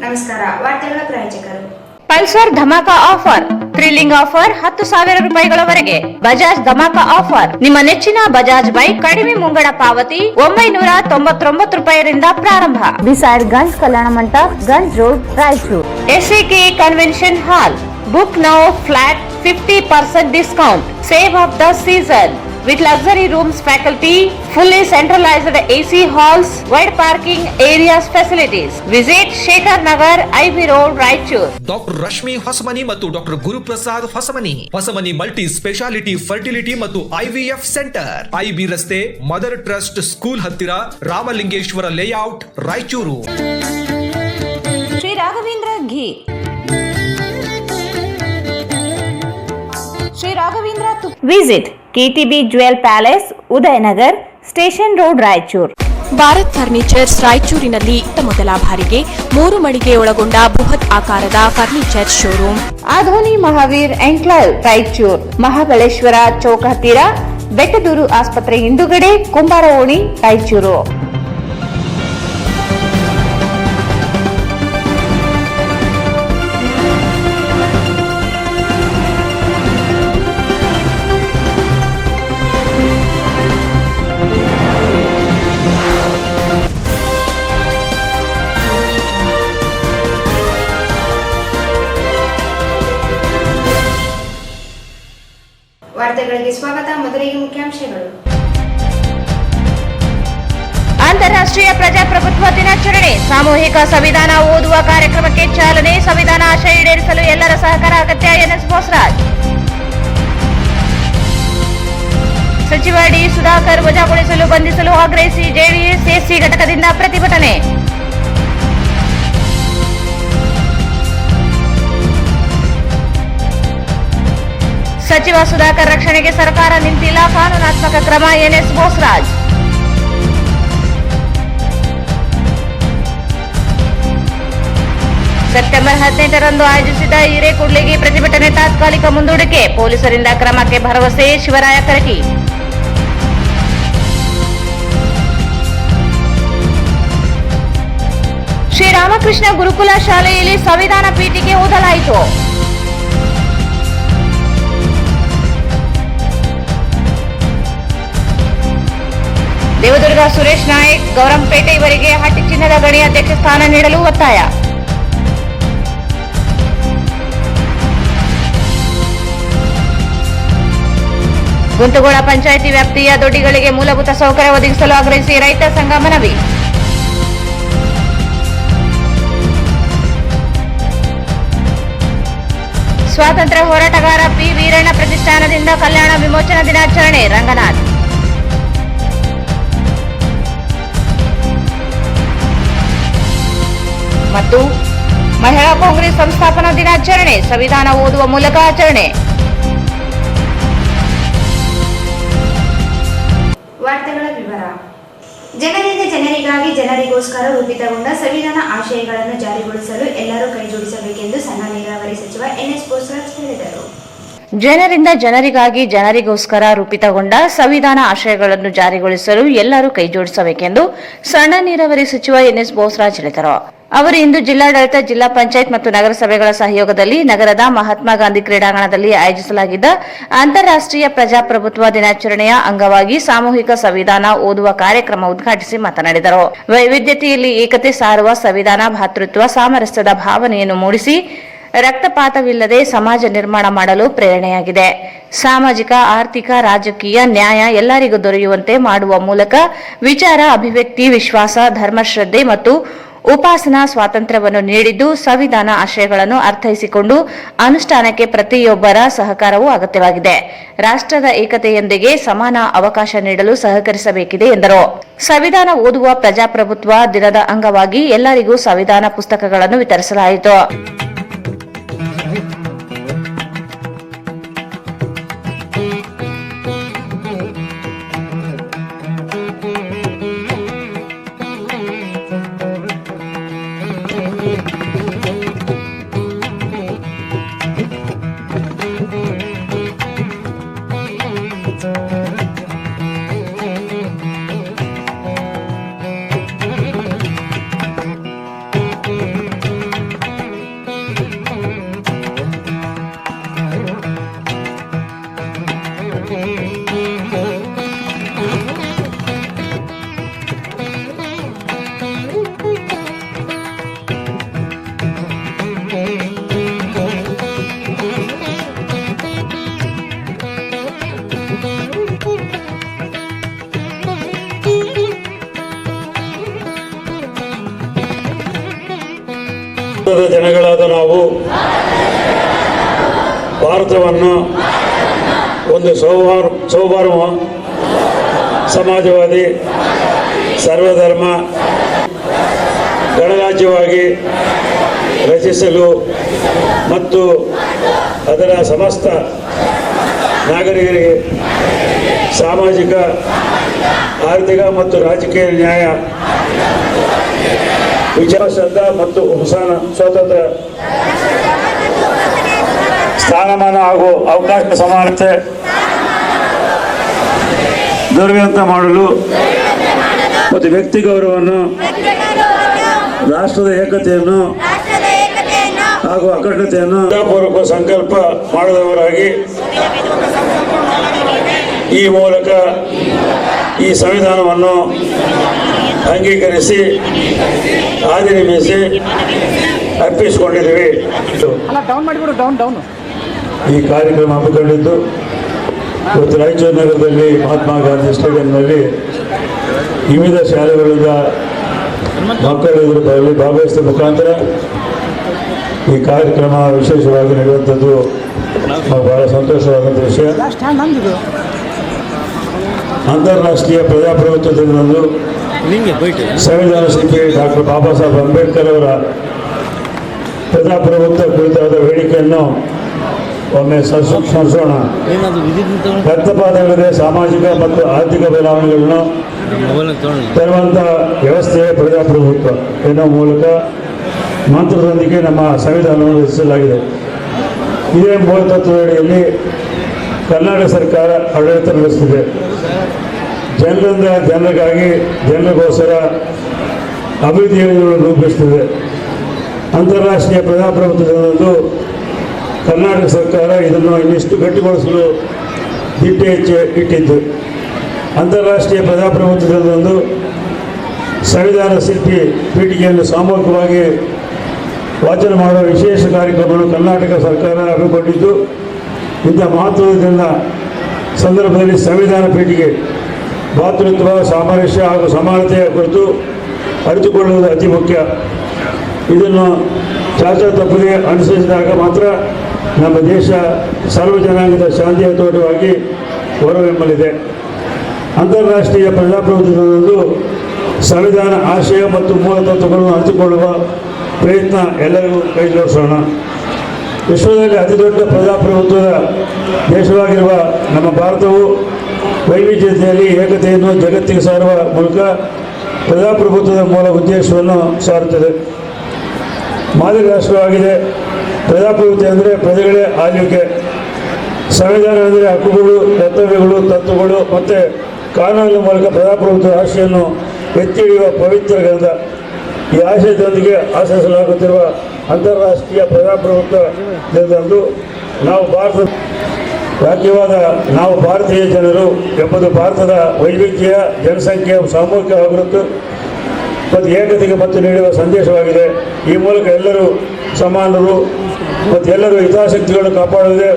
ನಮಸ್ಕಾರ. ವಾರ್ತೆಗಳ ಪ್ರಾಯೋಜಕರು ಪಲ್ಸರ್ ಧಮಾಕ ಆಫರ್, ಥ್ರಿಲ್ಲಿಂಗ್ ಆಫರ್ 10,000 ರೂಪಾಯಿಗಳವರೆಗೆ. ಬಜಾಜ್ ಧಮಾಕ ಆಫರ್, ನಿಮ್ಮ ನೆಚ್ಚಿನ ಬಜಾಜ್ ಬೈಕ್ ಕಡಿಮೆ ಮುಂಗಡ ಪಾವತಿ 999 ರೂಪಾಯಿರಿಂದ ಪ್ರಾರಂಭ. Beside Ganj Kalyana Mantapa, Ganj road, Raichur. SCK convention hall, book now flat 50% discount. Save of the season with luxury rooms, faculty, fully centralized AC halls, wide parking areas facilities. Visit Shekhar Nagar, IB Road, Raichur. Doctor Rashmi Hosamani ಮತ್ತು doctor Guruprasad Hosamani multi speciality fertility ಮತ್ತು IVF centre, IB ರಸ್ತೆ, mother trust school ಹತ್ತಿರ, Ramalingeshwara layout, Raichur. Shri Raghavendra ghee, Shri Raghavendra visit KTB jewel palace, Udayanagar, station road, Raichur. Bharat furnitures ರಾಯಚೂರಿನಲ್ಲಿ ಮೊದಲ ಬಾರಿಗೆ 3 ಮಳಿಗೆ ಒಳಗೊಂಡ ಬೃಹತ್ ಆಕಾರದ furniture showroom. Adoni Mahaveer enclave, Raichur. Mahabaleshwara ಚೌಕ ಹತ್ತಿರ, ಬೆಟ್ಟದೂರು ಆಸ್ಪತ್ರೆ ಹಿಂದುಗಡೆ, ಕುಂಬಾರ ಓಣಿ, ರಾಯಚೂರು. ವಾರ್ತೆಗಳಿಗೆ ಸ್ವಾಗತ. ಮೊದಲಿಗೆ ಮುಖ್ಯಾಂಶಗಳು. ಅಂತಾರಾಷ್ಟ್ರೀಯ ಪ್ರಜಾಪ್ರಭುತ್ವ ದಿನಾಚರಣೆ, ಸಾಮೂಹಿಕ ಸಂವಿಧಾನ ಓದುವ ಕಾರ್ಯಕ್ರಮಕ್ಕೆ ಚಾಲನೆ. ಸಂವಿಧಾನ ಆಶಯ ಈಡೇರಿಸಲು ಎಲ್ಲರ ಸಹಕಾರ ಅಗತ್ಯ, NS ಬೋಸರಾಜ್. ಸಚಿವ ಡಿ ಸುಧಾಕರ್ ವಜಾಗೊಳಿಸಲು ಬಂಧಿಸಲು ಆಗ್ರಹಿಸಿ JDS SC ಘಟಕದಿಂದ ಪ್ರತಿಭಟನೆ. ಸಚಿವ ಸುಧಾಕರ್ ರಕ್ಷಣೆಗೆ ಸರ್ಕಾರ ನಿಂತಿಲ್ಲ, ಕಾನೂನಾತ್ಮಕ ಕ್ರಮ, NS ಬೋಸರಾಜ್. ಸೆಪ್ಟೆಂಬರ್ 18ರಂದು ಆಯೋಜಿಸಿದ ಹಿರೇಕುಡ್ಲಿಗಿ ಪ್ರತಿಭಟನೆ ತಾತ್ಕಾಲಿಕ ಮುಂದೂಡಿಕೆ, ಪೊಲೀಸರಿಂದ ಕ್ರಮಕ್ಕೆ ಭರವಸೆ, ಶಿವರಾಯ ಕರಕಿ. ಶ್ರೀರಾಮಕೃಷ್ಣ ಗುರುಕುಲ ಶಾಲೆಯಲ್ಲಿ ಸಂವಿಧಾನ ಪೀಠಿಕೆ ಓದಲಾಯಿತು. ದೇವದುರ್ಗ ಸುರೇಶ್ ನಾಯಕ್, ಗೌರಂಪೇಟೆ ಇವರಿಗೆ ಹಟ್ಟಿ ಚಿನ್ನದ ಗಣಿ ಅಧ್ಯಕ್ಷ ಸ್ಥಾನ ನೀಡಲು ಒತ್ತಾಯ. ಗುಂತಗೋಳ ಪಂಚಾಯಿತಿ ವ್ಯಾಪ್ತಿಯ ದೊಡ್ಡಿಗಳಿಗೆ ಮೂಲಭೂತ ಸೌಕರ್ಯ ಒದಗಿಸಲು ಆಗ್ರಹಿಸಿ ರೈತ ಸಂಘ ಮನವಿ. ಸ್ವಾತಂತ್ರ್ಯ ಹೋರಾಟಗಾರ P. ವೀರಣ್ಣ ಪ್ರತಿಷ್ಠಾನದಿಂದ ಕಲ್ಯಾಣ ವಿಮೋಚನಾ ದಿನಾಚರಣೆ, ರಂಗನಾಥ್. ಮತ್ತು ಮಹಿಳಾ ಕಾಂಗ್ರೆಸ್ ಸಂಸ್ಥಾಪನಾ ದಿನಾಚರಣೆ, ಸಂವಿಧಾನ ಓದುವ ಮೂಲಕ ಆಚರಣೆ. ವಾರ್ತೆಗಳ ವಿವರ. ಜನರಿಂದ ಜನರಿಗಾಗಿ ಜನರಿಗೋಸ್ಕರ ರೂಪಿತಗೊಂಡ ಸಂವಿಧಾನ ಆಶಯಗಳನ್ನು ಜಾರಿಗೊಳಿಸಲು ಎಲ್ಲರೂ ಕೈಜೋಡಿಸಬೇಕೆಂದು ಸಣ್ಣ ನೀರಾವರಿ ಸಚಿವ NS ಬೋಸರಾಜ್ ಹೇಳಿದರು. ಜನರಿಂದ ಜನರಿಗಾಗಿ ಜನರಿಗೋಸ್ಕರ ರೂಪಿತಗೊಂಡ ಸಂವಿಧಾನ ಆಶಯಗಳನ್ನು ಜಾರಿಗೊಳಿಸಲು ಎಲ್ಲರೂ ಕೈಜೋಡಿಸಬೇಕೆಂದು ಸಣ್ಣ ನೀರಾವರಿ ಸಚಿವ NS ಬೋಸರಾಜ್ ಹೇಳಿದರು. ಅವರು ಇಂದು ಜಿಲ್ಲಾಡಳಿತ, ಜಿಲ್ಲಾ ಪಂಚಾಯತ್ ಮತ್ತು ನಗರಸಭೆಗಳ ಸಹಯೋಗದಲ್ಲಿ ನಗರದ ಮಹಾತ್ಮ ಗಾಂಧಿ ಕ್ರೀಡಾಂಗಣದಲ್ಲಿ ಆಯೋಜಿಸಲಾಗಿದ್ದ ಅಂತಾರಾಷ್ಟ್ರೀಯ ಪ್ರಜಾಪ್ರಭುತ್ವ ದಿನಾಚರಣೆಯ ಅಂಗವಾಗಿ ಸಾಮೂಹಿಕ ಸಂವಿಧಾನ ಓದುವ ಕಾರ್ಯಕ್ರಮ ಉದ್ಘಾಟಿಸಿ ಮಾತನಾಡಿದರು. ವೈವಿಧ್ಯತೆಯಲ್ಲಿ ಏಕತೆ ಸಾರುವ ಸಂವಿಧಾನ ಭ್ರಾತೃತ್ವ, ಸಾಮರಸ್ಯದ ಭಾವನೆಯನ್ನು ಮೂಡಿಸಿ ರಕ್ತಪಾತವಿಲ್ಲದೆ ಸಮಾಜ ನಿರ್ಮಾಣ ಮಾಡಲು ಪ್ರೇರಣೆಯಾಗಿದೆ. ಸಾಮಾಜಿಕ, ಆರ್ಥಿಕ, ರಾಜಕೀಯ ನ್ಯಾಯ ಎಲ್ಲರಿಗೂ ದೊರೆಯುವಂತೆ ಮಾಡುವ ಮೂಲಕ ವಿಚಾರ ಅಭಿವ್ಯಕ್ತಿ, ವಿಶ್ವಾಸ, ಧರ್ಮಶ್ರದ್ಧೆ ಮತ್ತು ಉಪಾಸನಾ ಸ್ವಾತಂತ್ರ್ಯವನ್ನು ನೀಡಿದ್ದು, ಸಂವಿಧಾನ ಆಶಯಗಳನ್ನು ಅರ್ಥೈಸಿಕೊಂಡು ಅನುಷ್ಠಾನಕ್ಕೆ ಪ್ರತಿಯೊಬ್ಬರ ಸಹಕಾರವೂ ಅಗತ್ಯವಾಗಿದೆ. ರಾಷ್ಟ್ರದ ಏಕತೆಯೊಂದಿಗೆ ಸಮಾನ ಅವಕಾಶ ನೀಡಲು ಸಹಕರಿಸಬೇಕಿದೆ ಎಂದರು. ಸಂವಿಧಾನ ಓದುವ ಪ್ರಜಾಪ್ರಭುತ್ವ ದಿನದ ಅಂಗವಾಗಿ ಎಲ್ಲರಿಗೂ ಸಂವಿಧಾನ ಪುಸ್ತಕಗಳನ್ನು ವಿತರಿಸಲಾಯಿತು. ಜನಗಳಾದ ನಾವು ಭಾರತವನ್ನು ಒಂದು ಸೌಭಾರ್ಮ ಸಮಾಜವಾದಿ ಸರ್ವಧರ್ಮ ಗಣರಾಜ್ಯವಾಗಿ ರಚಿಸಲು ಮತ್ತು ಅದರ ಸಮಸ್ತ ನಾಗರಿಕರಿಗೆ ಸಾಮಾಜಿಕ ಆರ್ಥಿಕ ಮತ್ತು ರಾಜಕೀಯ ನ್ಯಾಯ ವಿಚಾರ ಶ್ರದ್ಧಾ ಮತ್ತು ಹುಸಾನ ಸ್ವಾತಂತ್ರ್ಯ ಸ್ಥಾನಮಾನ ಹಾಗೂ ಅವಕಾಶ ಸಮಾನತೆ ದೊರೆಯುವಂತೆ ಮಾಡಲು ಮತ್ತು ವ್ಯಕ್ತಿ ಗೌರವವನ್ನು ರಾಷ್ಟ್ರದ ಏಕತೆಯನ್ನು ಹಾಗೂ ಅಖಂಡತೆಯನ್ನು ಪೂರ್ವಕ ಸಂಕಲ್ಪ ಮಾಡಿದವರಾಗಿ ಈ ಮೂಲಕ ಈ ಸಂವಿಧಾನವನ್ನು ಅಂಗೀಕರಿಸಿ ಅಧಿನಿಯಮಿಸಿ ಅರ್ಪಿಸಿಕೊಂಡಿದ್ದೀವಿ. ಈ ಕಾರ್ಯಕ್ರಮ ಹಮ್ಮಿಕೊಂಡಿದ್ದು ಇವತ್ತು ರಾಯಚೂರು ನಗರದಲ್ಲಿ ಮಹಾತ್ಮ ಗಾಂಧಿ ಸ್ಟೇಡಿಯಂನಲ್ಲಿ ವಿವಿಧ ಶಾಲೆಗಳಿಂದ ಮಕ್ಕಳು ಇದರಲ್ಲಿ ಭಾಗವಹಿಸಿದ ಮುಖಾಂತರ ಈ ಕಾರ್ಯಕ್ರಮ ವಿಶೇಷವಾಗಿ ನಡೆಯುವಂಥದ್ದು ಬಹಳ ಸಂತೋಷವಾದಂಥ ವಿಷಯ. ಅಂತಾರಾಷ್ಟ್ರೀಯ ಪ್ರಜಾಪ್ರಭುತ್ವ ದಿನದಂದು ಸಂವಿಧಾನ ಶಿಲ್ಪಿ ಡಾಕ್ಟರ್ ಬಾಬಾ ಸಾಹೇಬ್ ಅಂಬೇಡ್ಕರ್ ಅವರ ಪ್ರಜಾಪ್ರಭುತ್ವ ಕುರಿತಾದ ಹೇಳಿಕೆಯನ್ನು ಒಮ್ಮೆ ಸ್ಮರಿಸೋಣ. ರಕ್ತಪಾತಗಳಿದೆ ಸಾಮಾಜಿಕ ಮತ್ತು ಆರ್ಥಿಕ ಬದಲಾವಣೆಗಳನ್ನು ತರುವಂಥ ವ್ಯವಸ್ಥೆಯೇ ಪ್ರಜಾಪ್ರಭುತ್ವ ಎನ್ನುವ ಮೂಲಕ ಮಂತ್ರದೊಂದಿಗೆ ನಮ್ಮ ಸಂವಿಧಾನವನ್ನು ರಚಿಸಲಾಗಿದೆ. ಇದೇ ಮೂಲ ತತ್ವದಡಿಯಲ್ಲಿ ಕರ್ನಾಟಕ ಸರ್ಕಾರ ಆಡಳಿತ ನಡೆಸುತ್ತಿದೆ. ಜನರಿಂದ ಜನರಿಗಾಗಿ ಜನರಿಗೋಸ್ಕರ ಅಭಿವೃದ್ಧಿ ಯೋಜನೆಗಳನ್ನು ರೂಪಿಸುತ್ತಿದೆ. ಅಂತಾರಾಷ್ಟ್ರೀಯ ಪ್ರಜಾಪ್ರಭುತ್ವದಂದು ಕರ್ನಾಟಕ ಸರ್ಕಾರ ಇದನ್ನು ಇನ್ನಿಷ್ಟು ಗಟ್ಟಿಗೊಳಿಸಲು ದಿಟ್ಟೆ ಇಟ್ಟಿದ್ದು. ಅಂತಾರಾಷ್ಟ್ರೀಯ ಪ್ರಜಾಪ್ರಭುತ್ವದಂದು ಸಂವಿಧಾನ ಶಿಲ್ಪಿ ಪೀಠಿಕೆಯನ್ನು ಸಾಮೂಹಿಕವಾಗಿ ವಾಚನ ಮಾಡುವ ವಿಶೇಷ ಕಾರ್ಯಕ್ರಮವನ್ನು ಕರ್ನಾಟಕ ಸರ್ಕಾರ ಹಮ್ಮಿಕೊಂಡಿದ್ದು, ಇಂಥ ಮಹತ್ವದ ಸಂದರ್ಭದಲ್ಲಿ ಸಂವಿಧಾನ ಪೀಠಿಕೆ ಭಾತೃತ್ವ ಸಾಮರಸ್ಯ ಹಾಗೂ ಸಮಾನತೆಯ ಕುರಿತು ಅರಿತುಕೊಳ್ಳುವುದು ಅತಿ ಮುಖ್ಯ. ಇದನ್ನು ಚಾಚಾ ತಪ್ಪದೆ ಅನುಸರಿಸಿದಾಗ ಮಾತ್ರ ನಮ್ಮ ದೇಶ ಸರ್ವ ಜನಾಂಗದ ಶಾಂತಿಯ ತೋಟವಾಗಿ ಹೊರಹೊಮ್ಮಲಿದೆ. ಅಂತಾರಾಷ್ಟ್ರೀಯ ಪ್ರಜಾಪ್ರಭುತ್ವದಂದು ಸಂವಿಧಾನ ಆಶಯ ಮತ್ತು ಮೂಲ ತತ್ವಗಳನ್ನು ಅರಿತುಕೊಳ್ಳುವ ಪ್ರಯತ್ನ ಎಲ್ಲರಿಗೂ ಕೈ ಜೋಡಿಸೋಣ. ವಿಶ್ವದಲ್ಲಿ ಅತಿದೊಡ್ಡ ಪ್ರಜಾಪ್ರಭುತ್ವದ ದೇಶವಾಗಿರುವ ನಮ್ಮ ಭಾರತವು ವೈವಿಧ್ಯತೆಯಲ್ಲಿ ಏಕತೆಯನ್ನು ಜಗತ್ತಿಗೆ ಸಾರುವ ಮೂಲಕ ಪ್ರಜಾಪ್ರಭುತ್ವದ ಮೂಲ ಉದ್ದೇಶವನ್ನು ಸಾರುತ್ತದೆ. ಮಾದರಿ ರಾಷ್ಟ್ರವಾಗಿದೆ. ಪ್ರಜಾಪ್ರಭುತ್ವ ಅಂದರೆ ಪ್ರಜೆಗಳೇ ಆಳ್ವಿಕೆ. ಸಂವಿಧಾನ ಅಂದರೆ ಹಕ್ಕುಗಳು, ಕರ್ತವ್ಯಗಳು, ತತ್ವಗಳು ಮತ್ತು ಕಾನೂನಿನ ಮೂಲಕ ಪ್ರಜಾಪ್ರಭುತ್ವ ಆಶೆಯನ್ನು ಎತ್ತಿ ಹಿಡಿಯುವ ಪವಿತ್ರ ಗ್ರಂಥ. ಈ ಆಶಯದೊಂದಿಗೆ ಆಚರಿಸಲಾಗುತ್ತಿರುವ ಅಂತಾರಾಷ್ಟ್ರೀಯ ಪ್ರಜಾಪ್ರಭುತ್ವ ದಿನದಂದು ನಾವು ಭಾರತೀಯ ಜನರು ಎಂಬುದು ಭಾರತದ ವೈವಿಧ್ಯ ಜನಸಂಖ್ಯೆಯ ಸಾಮೂಹಿಕ ಅಭಿವೃದ್ಧಿ ಮತ್ತು ಏಕತೆಗೆ ಮತ್ತು ನೀಡುವ ಸಂದೇಶವಾಗಿದೆ. ಈ ಮೂಲಕ ಎಲ್ಲರೂ ಸಮಾನರು ಮತ್ತು ಎಲ್ಲರೂ ಹಿತಾಸಕ್ತಿಗಳನ್ನು ಕಾಪಾಡುವುದೇ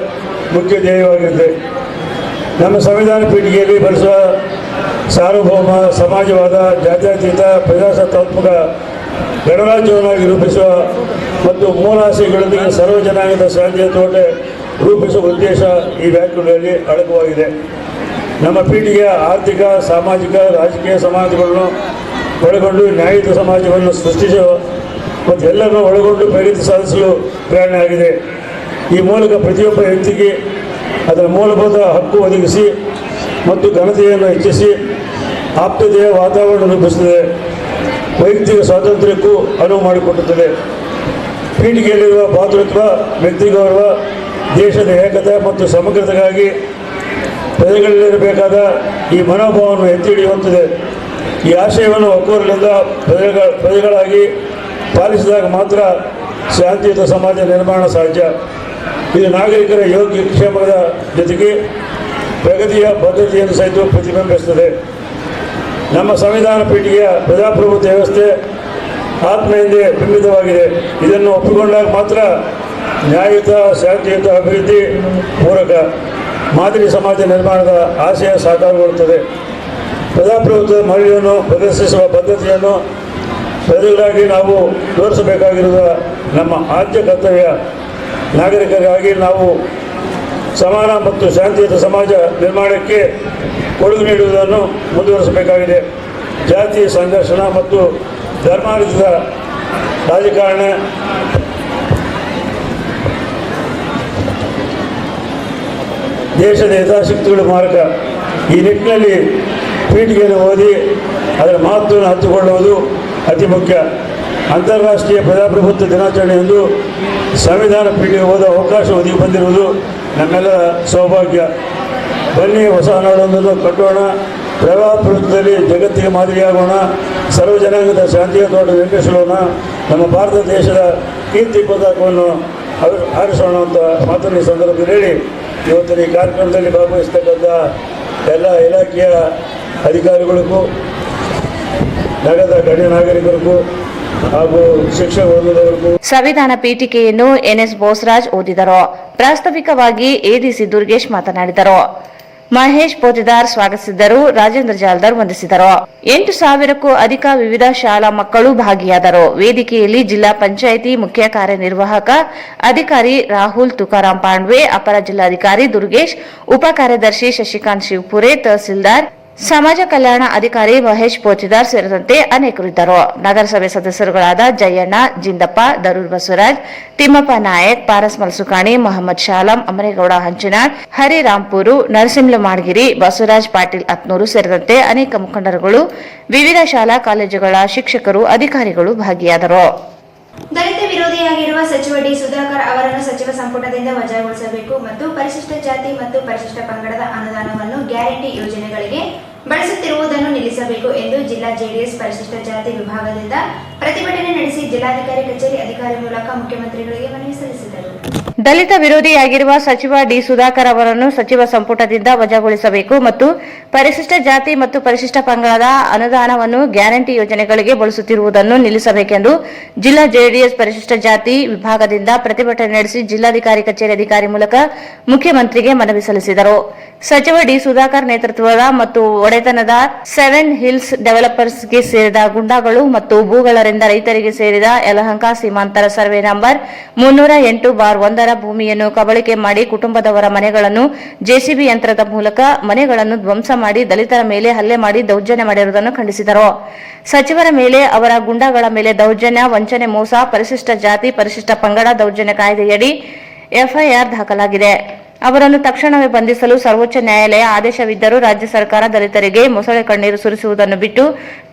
ಮುಖ್ಯ ಧ್ಯೇಯವಾಗಿದೆ. ನಮ್ಮ ಸಂವಿಧಾನ ಪೀಠಿಕೆಯಲ್ಲಿ ಬಳಸುವ ಸಾರ್ವಭೌಮ ಸಮಾಜವಾದ ಜಾತ್ಯತೀತ ಪ್ರಜಾಸತ್ತಾತ್ಮಕ ಗಣರಾಜ್ಯವನ್ನಾಗಿ ರೂಪಿಸುವ ಮತ್ತು ಮೂಲಾಶಯಗಳೊಂದಿಗೆ ಸರ್ವ ಜನಾಂಗದ ಶಾಂತಿಯ ತೋಟ ರೂಪಿಸುವ ಉದ್ದೇಶ ಈ ವ್ಯಾಖ್ಯೆಗಳಲ್ಲಿ ಅಡಕವಾಗಿದೆ. ನಮ್ಮ ಪೀಠಿಕೆಯ ಆರ್ಥಿಕ ಸಾಮಾಜಿಕ ರಾಜಕೀಯ ಸಮಾಜಗಳನ್ನು ಒಳಗೊಂಡು ನ್ಯಾಯಯುತ ಸಮಾಜವನ್ನು ಸೃಷ್ಟಿಸುವ ಮತ್ತು ಎಲ್ಲರನ್ನು ಒಳಗೊಂಡು ಪ್ರಗತಿ ಸಾಧಿಸಲು ಪ್ರೇರಣೆಯಾಗಿದೆ. ಈ ಮೂಲಕ ಪ್ರತಿಯೊಬ್ಬ ವ್ಯಕ್ತಿಗೆ ಅದರ ಮೂಲಭೂತ ಹಕ್ಕು ಒದಗಿಸಿ ಮತ್ತು ಘನತೆಯನ್ನು ಹೆಚ್ಚಿಸಿ ಆಪ್ತತೆಯ ವಾತಾವರಣ ರೂಪಿಸುತ್ತದೆ. ವೈಯಕ್ತಿಕ ಸ್ವಾತಂತ್ರ್ಯಕ್ಕೂ ಅನುವು ಮಾಡಿಕೊಡುತ್ತದೆ. ಪೀಠಿಕೆಯಲ್ಲಿರುವ ಭಾತೃತ್ವ, ವ್ಯಕ್ತಿ ಗೌರವ, ದೇಶದ ಏಕತೆ ಮತ್ತು ಸಮಗ್ರತೆಗಾಗಿ ಪ್ರಜೆಗಳಲ್ಲಿರಬೇಕಾದ ಈ ಮನೋಭಾವವನ್ನು ಎತ್ತಿ ಹಿಡಿಯುವಂತಿದೆ. ಈ ಆಶಯವನ್ನು ಒಕ್ಕೊರಲಿಂದ ಪ್ರಜೆಗಳಾಗಿ ಪಾಲಿಸಿದಾಗ ಮಾತ್ರ ಶಾಂತಿಯುತ ಸಮಾಜ ನಿರ್ಮಾಣ ಸಾಧ್ಯ. ಇದು ನಾಗರಿಕರ ಯೋಗ್ಯ ಕ್ಷೇಮದ ಜೊತೆಗೆ ಪ್ರಗತಿಯ ಬದ್ಧತೆಯನ್ನು ಸಹಿತ ಪ್ರತಿಬಿಂಬಿಸುತ್ತದೆ. ನಮ್ಮ ಸಂವಿಧಾನ ಪೀಠಿಕೆಯ ಪ್ರಜಾಪ್ರಭುತ್ವ ವ್ಯವಸ್ಥೆ ಆತ್ಮೆಯಿಂದೇ ಬಿಂಬಿತವಾಗಿದೆ. ಇದನ್ನು ಒಪ್ಪಿಕೊಂಡಾಗ ಮಾತ್ರ ನ್ಯಾಯಯುತ ಶಾಂತಿಯುತ ಅಭಿವೃದ್ಧಿ ಪೂರಕ ಮಾದರಿ ಸಮಾಜ ನಿರ್ಮಾಣದ ಆಶಯ ಸಾಕಾರಗೊಳ್ಳುತ್ತದೆ. ಪ್ರಜಾಪ್ರಭುತ್ವದ ಮೌಲ್ಯವನ್ನು ಪ್ರದರ್ಶಿಸುವ ಬದ್ಧತೆಯನ್ನು ಪ್ರಜೆಗಳಾಗಿ ನಾವು ತೋರಿಸಬೇಕಾಗಿರುವ ನಮ್ಮ ಆದ್ಯ ಕರ್ತವ್ಯ. ನಾಗರಿಕರಿಗಾಗಿ ನಾವು ಸಮಾನ ಮತ್ತು ಶಾಂತಿಯುತ ಸಮಾಜ ನಿರ್ಮಾಣಕ್ಕೆ ಕೊಡುಗೆ ನೀಡುವುದನ್ನು ಮುಂದುವರಿಸಬೇಕಾಗಿದೆ. ಜಾತಿ ಸಂಘರ್ಷಣ ಮತ್ತು ಧರ್ಮಾಧಾರಿತ ರಾಜಕಾರಣ ದೇಶದ ಹಿತಾಸಕ್ತಿಗಳ ಮಾರಕ. ಈ ನಿಟ್ಟಿನಲ್ಲಿ ಪೀಠಿಗೆಯನ್ನು ಓದಿ ಅದರ ಮಹತ್ವವನ್ನು ಹಂಚಿಕೊಳ್ಳುವುದು ಅತಿ ಮುಖ್ಯ. ಅಂತಾರಾಷ್ಟ್ರೀಯ ಪ್ರಜಾಪ್ರಭುತ್ವ ದಿನಾಚರಣೆಯಂದು ಸಂವಿಧಾನ ಪೀಠಿಗೆ ಓದ ಅವಕಾಶ ಒದಗಿ ಬಂದಿರುವುದು ನಮ್ಮೆಲ್ಲರ ಸೌಭಾಗ್ಯ. ಬನ್ನಿ, ಹೊಸ ನಾಡೊಂದನ್ನು ಕಟ್ಟೋಣ, ಪ್ರಜಾಪ್ರಭುತ್ವದಲ್ಲಿ ಜಗತ್ತಿಗೆ ಮಾದರಿಯಾಗೋಣ, ಸರ್ವ ಜನಾಂಗದ ಶಾಂತಿಯ ತೋಟ ನಿರ್ಮಿಸೋಣ, ನಮ್ಮ ಭಾರತ ದೇಶದ ಕೀರ್ತಿ ಪತಾಕವನ್ನು ಹಾರಿಸೋಣ ಅಂತ ಮಾತನ್ನು ಈ ಸಂದರ್ಭದಲ್ಲಿ ಹೇಳಿ, ಇವತ್ತಿನ ಈ ಕಾರ್ಯಕ್ರಮದಲ್ಲಿ ಭಾಗವಹಿಸ್ತಕ್ಕಂಥ ಎಲ್ಲ ಇಲಾಖೆಯ ಅಧಿಕಾರಿಗಳಿಗೂ, ನಗರದ ಗಣ್ಯ ನಾಗರಿಕರಿಗೂ ಹಾಗೂ ಶಿಕ್ಷಕ ವರ್ಗದವರಿಗೂ ಸಂವಿಧಾನ ಪೀಠಿಕೆಯನ್ನು ಎನ್ಎಸ್ ಬೋಸರಾಜ್ ಓದಿದರು. ಪ್ರಾಸ್ತಾವಿಕವಾಗಿ ಎಡಿಸಿ ದುರ್ಗೇಶ್ ಮಾತನಾಡಿದರು. ಮಹೇಶ್ ಪೋತಿದಾರ್ ಸ್ವಾಗತಿಸಿದರು. ರಾಜೇಂದ್ರ ಜಾಲ್ದಾರ್ ವಂದಿಸಿದರು. 8,000ಕ್ಕೂ ಅಧಿಕ ವಿವಿಧ ಶಾಲಾ ಮಕ್ಕಳು ಭಾಗಿಯಾದರು. ವೇದಿಕೆಯಲ್ಲಿ ಜಿಲ್ಲಾ ಪಂಚಾಯಿತಿ ಮುಖ್ಯ ಕಾರ್ಯನಿರ್ವಾಹಕ ಅಧಿಕಾರಿ ರಾಹುಲ್ ತುಕಾರಾಂ ಪಾಂಡ್ವೆ, ಅಪರ ಜಿಲ್ಲಾಧಿಕಾರಿ ದುರ್ಗೇಶ್, ಉಪ ಕಾರ್ಯದರ್ಶಿ ಶಶಿಕಾಂತ್ ಶಿವಪುರೆ, ತಹಸೀಲ್ದಾರ್ ಸಮಾಜ ಕಲ್ಯಾಣ ಅಧಿಕಾರಿ ಮಹೇಶ್ ಪೋತಿದಾರ್ ಸೇರಿದಂತೆ ಅನೇಕರಿದ್ದರು. ನಗರಸಭೆ ಸದಸ್ಯರುಗಳಾದ ಜಯಣ್ಣ, ಜಿಂದಪ್ಪ, ದರೂರ್ ಬಸವರಾಜ್, ತಿಮ್ಮಪ್ಪ ನಾಯಕ್, ಪಾರಸ್ ಮಲ್ಸುಕಾಣಿ, ಮೊಹಮ್ಮದ್ ಶಾಲಂ, ಅಮರೇಗೌಡ ಹಂಚಿನಾಳ್, ಹರಿರಾಂಪುರು, ನರಸಿಂಹ ಮಾಡಗಿರಿ, ಬಸವರಾಜ್ ಪಾಟೀಲ್ ಅತ್ನೂರು ಸೇರಿದಂತೆ ಅನೇಕ ಮುಖಂಡರುಗಳು, ವಿವಿಧ ಶಾಲಾ ಕಾಲೇಜುಗಳ ಶಿಕ್ಷಕರು, ಅಧಿಕಾರಿಗಳು ಭಾಗಿಯಾದರು. ದಲಿತ ವಿರೋಧಿಯಾಗಿರುವ ಸಚಿವ ಡಿ ಸುಧಾಕರ್ ಅವರನ್ನು ಸಚಿವ ಸಂಪುಟದಿಂದ ವಜಾಗೊಳಿಸಬೇಕು ಮತ್ತು ಪರಿಶಿಷ್ಟ ಜಾತಿ ಮತ್ತು ಪರಿಶಿಷ್ಟ ಪಂಗಡದ ಅನುದಾನವನ್ನು ಗ್ಯಾರಂಟಿ ಯೋಜನೆಗಳಿಗೆ ಬಳಸುತ್ತಿರುವುದನ್ನು ನಿಲ್ಲಿಸಬೇಕು ಎಂದು ಜಿಲ್ಲಾ ಜೆಡಿಎಸ್ ಪರಿಶಿಷ್ಟ ಜಾತಿ ವಿಭಾಗದಿಂದ ಪ್ರತಿಭಟನೆ ನಡೆಸಿ ಜಿಲ್ಲಾಧಿಕಾರಿ ಕಚೇರಿ ಅಧಿಕಾರಿ ಮೂಲಕ ಮುಖ್ಯಮಂತ್ರಿಗಳಿಗೆ ಮನವಿ ಸಲ್ಲಿಸಿದರು. ದಲಿತ ವಿರೋಧಿಯಾಗಿರುವ ಸಚಿವ ಡಿ ಸುಧಾಕರ್ ಅವರನ್ನು ಸಚಿವ ಸಂಪುಟದಿಂದ ವಜಾಗೊಳಿಸಬೇಕು ಮತ್ತು ಪರಿಶಿಷ್ಟ ಜಾತಿ ಮತ್ತು ಪರಿಶಿಷ್ಟ ಪಂಗಡದ ಅನುದಾನವನ್ನು ಗ್ಯಾರಂಟಿ ಯೋಜನೆಗಳಿಗೆ ಬಳಸುತ್ತಿರುವುದನ್ನು ನಿಲ್ಲಿಸಬೇಕೆಂದು ಜಿಲ್ಲಾ ಜೆಡಿಎಸ್ ಪರಿಶಿಷ್ಟ ಜಾತಿ ವಿಭಾಗದಿಂದ ಪ್ರತಿಭಟನೆ ನಡೆಸಿ ಜಿಲ್ಲಾಧಿಕಾರಿ ಕಚೇರಿ ಅಧಿಕಾರಿ ಮೂಲಕ ಮುಖ್ಯಮಂತ್ರಿಗೆ ಮನವಿ ಸಲ್ಲಿಸಿದರು. ಸಚಿವ ಡಿ ಸುಧಾಕರ್ ನೇತೃತ್ವದ ಮತ್ತು ಒಡೆತನದ 7 ಹಿಲ್ಸ್ ಡೆವಲಪರ್ಸ್ಗೆ ಸೇರಿದ ಗುಂಡಾಗಳು ಮತ್ತು ಭೂಗಳರಿಂದ ರೈತರಿಗೆ ಸೇರಿದ ಯಲಹಂಕ ಸೀಮಾಂತರ ಸರ್ವೆ ನಂಬರ್ 308/1 ಭೂಮಿಯನ್ನು ಕಬಳಿಕೆ ಮಾಡಿ ಕುಟುಂಬದವರ ಮನೆಗಳನ್ನು ಜೆಸಿಬಿ ಯಂತ್ರದ ಮೂಲಕ ಮನೆಗಳನ್ನು ಧ್ವಂಸ ಮಾಡಿ ದಲಿತರ ಮೇಲೆ ಹಲ್ಲೆ ಮಾಡಿ ದೌರ್ಜನ್ಯ ಮಾಡಿರುವುದನ್ನು ಖಂಡಿಸಿದರು. ಸಚಿವರ ಮೇಲೆ, ಅವರ ಗುಂಡಾಗಳ ಮೇಲೆ ದೌರ್ಜನ್ಯ, ವಂಚನೆ, ಮೋಸ, ಪರಿಶಿಷ್ಟ ಜಾತಿ ಪರಿಶಿಷ್ಟ ಪಂಗಡ ದೌರ್ಜನ್ಯ ಕಾಯ್ದೆಯಡಿ ಎಫ್ಐಆರ್ ದಾಖಲಾಗಿದೆ. ಅವರನ್ನು ತಕ್ಷಣವೇ ಬಂಧಿಸಲು ಸರ್ವೋಚ್ಚ ನ್ಯಾಯಾಲಯ ಆದೇಶವಿದ್ದರೂ ರಾಜ್ಯ ಸರ್ಕಾರ ದಲಿತರಿಗೆ ಮೊಸಳೆ ಕಣ್ಣೀರು ಸುರಿಸುವುದನ್ನು ಬಿಟ್ಟು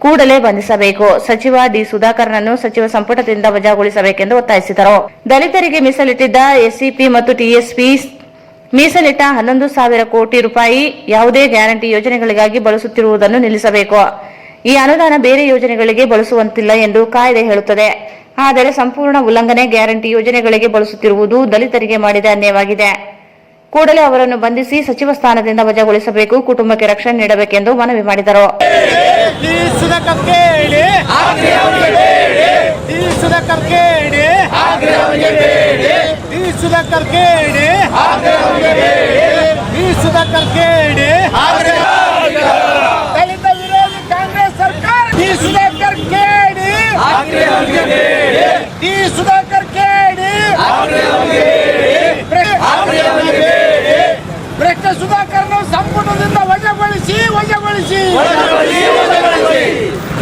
ಕೂಡಲೇ ಬಂಧಿಸಬೇಕು. ಸಚಿವ ಡಿ ಸುಧಾಕರ್ನನ್ನು ಸಚಿವ ಸಂಪುಟದಿಂದ ವಜಾಗೊಳಿಸಬೇಕೆಂದು ಒತ್ತಾಯಿಸಿದರು. ದಲಿತರಿಗೆ ಮೀಸಲಿಟ್ಟಿದ್ದ ಎಸ್ಸಿಪಿ ಮತ್ತು ಟಿಎಸ್ಪಿ ಮೀಸಲಿಟ್ಟ 11,000 ಕೋಟಿ ರೂಪಾಯಿ ಯಾವುದೇ ಗ್ಯಾರಂಟಿ ಯೋಜನೆಗಳಿಗಾಗಿ ಬಳಸುತ್ತಿರುವುದನ್ನು ನಿಲ್ಲಿಸಬೇಕು. ಈ ಅನುದಾನ ಬೇರೆ ಯೋಜನೆಗಳಿಗೆ ಬಳಸುವಂತಿಲ್ಲ ಎಂದು ಕಾಯ್ದೆ ಹೇಳುತ್ತದೆ. ಆದರೆ ಸಂಪೂರ್ಣ ಉಲ್ಲಂಘನೆ, ಗ್ಯಾರಂಟಿ ಯೋಜನೆಗಳಿಗೆ ಬಳಸುತ್ತಿರುವುದು ದಲಿತರಿಗೆ ಮಾಡಿದ ಅನ್ಯಾಯವಾಗಿದೆ. ಕೂಡಲೇ ಅವರನ್ನು ಬಂಧಿಸಿ ಸಚಿವ ಸ್ಥಾನದಿಂದ ವಜಾಗೊಳಿಸಬೇಕು, ಕುಟುಂಬಕ್ಕೆ ರಕ್ಷಣೆ ನೀಡಬೇಕೆಂದು ಮನವಿ ಮಾಡಿದರು. ದಲಿತ ವಿರೋಧಿ ಕಾಂಗ್ರೆಸ್ ಸರ್ಕಾರ ಡಿ ಸುಧಾಕರ್ ಕೇಳಿ, ಡಿ ಸುಧಾಕರ್ ಕೇಳಿ, ಭ್ರಷ್ಟ ಸುಧಾಕರ್ನ ಸಂಪುಟದಿಂದ ವಜಾಗೊಳಿಸಿ,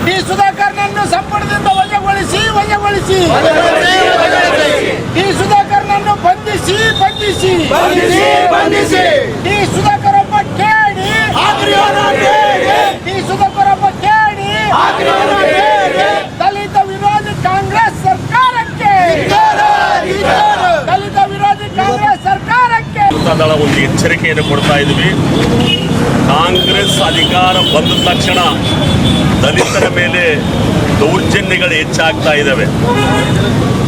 ಡಿ ಸುಧಾಕರ್ನನ್ನು ಸಂಪುಟದಿಂದ ವಜಾಗೊಳಿಸಿ, ಡಿ ಸುಧಾಕರ್ನನ್ನು ಬಂಧಿಸಿ, ಡಿ ಸುಧಾಕರ್ ಒಬ್ಬ ಕೇಳಿ, ಡಿ ಸುಧಾಕರ್ ಒಬ್ಬ ಕೇಳಿ, ದಲಿತ ವಿರೋಧಿ ಕಾಂಗ್ರೆಸ್ ಸರ್ಕಾರಕ್ಕೆ, ದಲಿತ ವಿರೋಧಿ ಕಾಂಗ್ರೆಸ್ ಸರ್ಕಾರಕ್ಕೆ ದಳ ಒಂದು ಎಚ್ಚರಿಕೆಯನ್ನು ಕೊಡ್ತಾ ಇದ್ವಿ. ಕಾಂಗ್ರೆಸ್ ಅಧಿಕಾರ ಬಂದ ತಕ್ಷಣ ದಲಿತರ ಮೇಲೆ ದೌರ್ಜನ್ಯಗಳು ಹೆಚ್ಚಾಗ್ತಾ ಇದ್ದಾವೆ.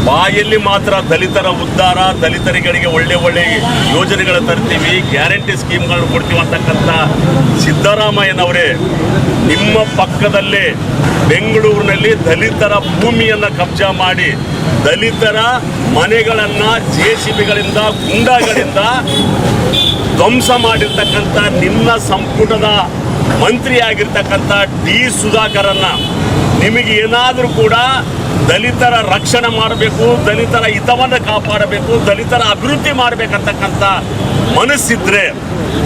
ಬಾಯಲ್ಲಿ ಮಾತ್ರ ದಲಿತರ ಉದ್ಧಾರ, ದಲಿತರಿಗೆ ಒಳ್ಳೆ ಯೋಜನೆಗಳು ತರ್ತೀವಿ, ಗ್ಯಾರಂಟಿ ಸ್ಕೀಮ್ಗಳನ್ನು ಕೊಡ್ತೀವಿ ಅಂತಕ್ಕಂಥ ಸಿದ್ದರಾಮಯ್ಯನವರೇ ನಿಮ್ಮ ಪಕ್ಕದಲ್ಲೇ ಬೆಂಗಳೂರಿನಲ್ಲಿ ದಲಿತರ ಭೂಮಿಯನ್ನು ಕಬ್ಜಾ ಮಾಡಿ ದಲಿತರ ಮನೆಗಳನ್ನು ಜೆಸಿಬಿಗಳಿಂದ ಗುಂಡಾಗಳಿಂದ ಧ್ವಂಸ ಮಾಡಿರ್ತಕ್ಕಂಥ ನಿನ್ನ ಸಂಪುಟದ ಮಂತ್ರಿಯಾಗಿರ್ತಕ್ಕಂಥ ಡಿ ಸುಧಾಕರನ್ನ ನಿಮಗೆ ಏನಾದರೂ ಕೂಡ ದಲಿತರ ರಕ್ಷಣೆ ಮಾಡಬೇಕು, ದಲಿತರ ಹಿತವನ್ನು ಕಾಪಾಡಬೇಕು, ದಲಿತರ ಅಭಿವೃದ್ಧಿ ಮಾಡಬೇಕಂತಕ್ಕಂಥ ಮನಸ್ಸಿದ್ರೆ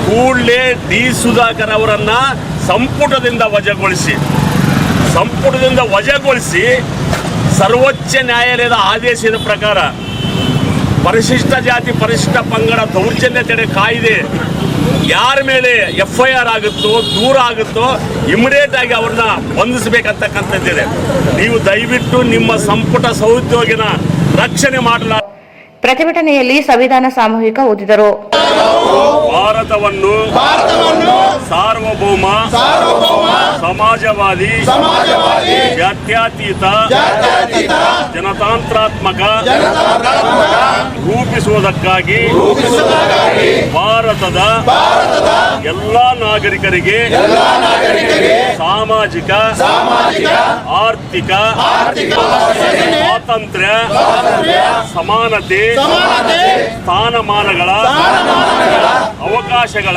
ಕೂಡಲೇ ಡಿ ಸುಧಾಕರ್ ಅವರನ್ನು ಸಂಪುಟದಿಂದ ವಜಾಗೊಳಿಸಿ ಸರ್ವೋಚ್ಚ ನ್ಯಾಯಾಲಯದ ಆದೇಶದ ಪ್ರಕಾರ ಪರಿಶಿಷ್ಟ ಜಾತಿ ಪರಿಶಿಷ್ಟ ಪಂಗಡ ದೌರ್ಜನ್ಯ ತಡೆ ಕಾಯ್ದೆ ಯಾರ ಮೇಲೆ FIR ಆಗುತ್ತೋ ದೂರ ಆಗುತ್ತೋ ಇಮಿಡಿಯೇಟ್ ಆಗಿ ಅವ್ರನ್ನ ಬಂಧಿಸಬೇಕಂತಕ್ಕಂಥದ್ದಿದೆ. ನೀವು ದಯವಿಟ್ಟು ನಿಮ್ಮ ಸಂಪುಟ ಸಹೋದ್ಯೋಗಿನ ರಕ್ಷಣೆ ಮಾಡಲ. ಪ್ರತಿಭಟನೆಯಲ್ಲಿ ಸಂವಿಧಾನ ಸಾಮೂಹಿಕ ಓದಿದರು. ಭಾರತವನ್ನು ಸಾರ್ವಭೌಮ ಸಮಾಜವಾದಿ ಜಾತ್ಯತೀತ ಜನತಾಂತ್ರಾತ್ಮಕ ರೂಪಿಸುವುದಕ್ಕಾಗಿ ಭಾರತದ ಎಲ್ಲ ನಾಗರಿಕರಿಗೆ ಸಾಮಾಜಿಕ ಆರ್ಥಿಕ ಸ್ವಾತಂತ್ರ್ಯ ಸಮಾನತೆ ಸ್ಥಾನಮಾನಗಳ ಅವಕಾಶಗಳ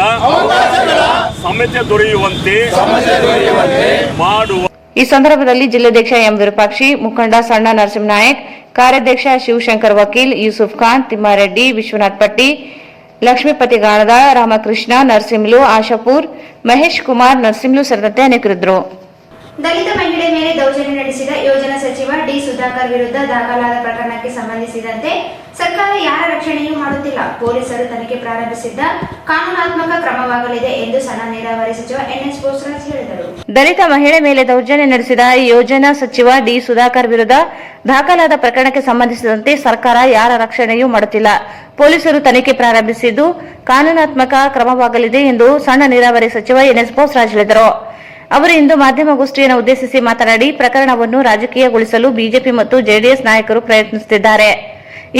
ಸಮತೆ ದೊರೆಯುವಂತೆ ಮಾಡುವ. ಈ ಸಂದರ್ಭದಲ್ಲಿ ಜಿಲ್ಲಾಧ್ಯಕ್ಷ ಎಂ ವಿರೂಪಾಕ್ಷಿ, ಮುಖಂಡ ಸಣ್ಣ ನರಸಿಂಹನಾಯಕ್, ಕಾರ್ಯಾಧ್ಯಕ್ಷ ಶಿವಶಂಕರ್ ವಕೀಲ್, ಯೂಸುಫ್ ಖಾನ್, ತಿಮ್ಮಾರೆಡ್ಡಿ, ವಿಶ್ವನಾಥ್ ಪಟ್ಟಿ, ಲಕ್ಷ್ಮೀಪತಿ ಗಾಣದ, ರಾಮಕೃಷ್ಣ, ನರಸಿಂಹಲು, ಆಶಾಪುರ್, ಮಹೇಶ್ ಕುಮಾರ್, ನರಸಿಂಹಲು ಸೇರಿದಂತೆ ಅನೇಕರಿದ್ದರು. ದಲಿತ ಮಹಿಳೆ ಮೇಲೆ ದೌರ್ಜನ್ಯ ನಡೆಸಿದ ಯೋಜನಾ ಸಚಿವ ಡಿ ಸುಧಾಕರ್ ವಿರುದ್ಧ ದಾಖಲಾದ ಪ್ರಕರಣಕ್ಕೆ ಸಂಬಂಧಿಸಿದಂತೆ ಸರ್ಕಾರ ಯಾರ ರಕ್ಷಣೆಯೂ ಮಾಡುತ್ತಿಲ್ಲ. ಪೊಲೀಸರು ತನಿಖೆ ಪ್ರಾರಂಭಿಸಿದ್ದ ಕಾನೂನಾತ್ಮಕ ಕ್ರಮವಾಗಲಿದೆ ಎಂದು ಸಣ್ಣ ನೀರಾವರಿ ಸಚಿವ NS ಬೋಸರಾಜ್ ಹೇಳಿದರು. ದಲಿತ ಮಹಿಳೆ ಮೇಲೆ ದೌರ್ಜನ್ಯ ನಡೆಸಿದ ಯೋಜನಾ ಸಚಿವ ಡಿ ಸುಧಾಕರ್ ವಿರುದ್ಧ ದಾಖಲಾದ ಪ್ರಕರಣಕ್ಕೆ ಸಂಬಂಧಿಸಿದಂತೆ ಸರ್ಕಾರ ಯಾರ ರಕ್ಷಣೆಯೂ ಮಾಡುತ್ತಿಲ್ಲ. ಪೊಲೀಸರು ತನಿಖೆ ಪ್ರಾರಂಭಿಸಿದ್ದು ಕಾನೂನಾತ್ಮಕ ಕ್ರಮವಾಗಲಿದೆ ಎಂದು ಸಣ್ಣ ನೀರಾವರಿ ಸಚಿವ NS ಬೋಸರಾಜ್ ಹೇಳಿದರು. ಅವರು ಇಂದು ಮಾಧ್ಯಮಗೋಷ್ಠಿಯನ್ನು ಉದ್ದೇಶಿಸಿ ಮಾತನಾಡಿ, ಪ್ರಕರಣವನ್ನು ರಾಜಕೀಯಗೊಳಿಸಲು ಬಿಜೆಪಿ ಮತ್ತು ಜೆಡಿಎಸ್ ನಾಯಕರು ಪ್ರಯತ್ನಿಸುತ್ತಿದ್ದಾರೆ.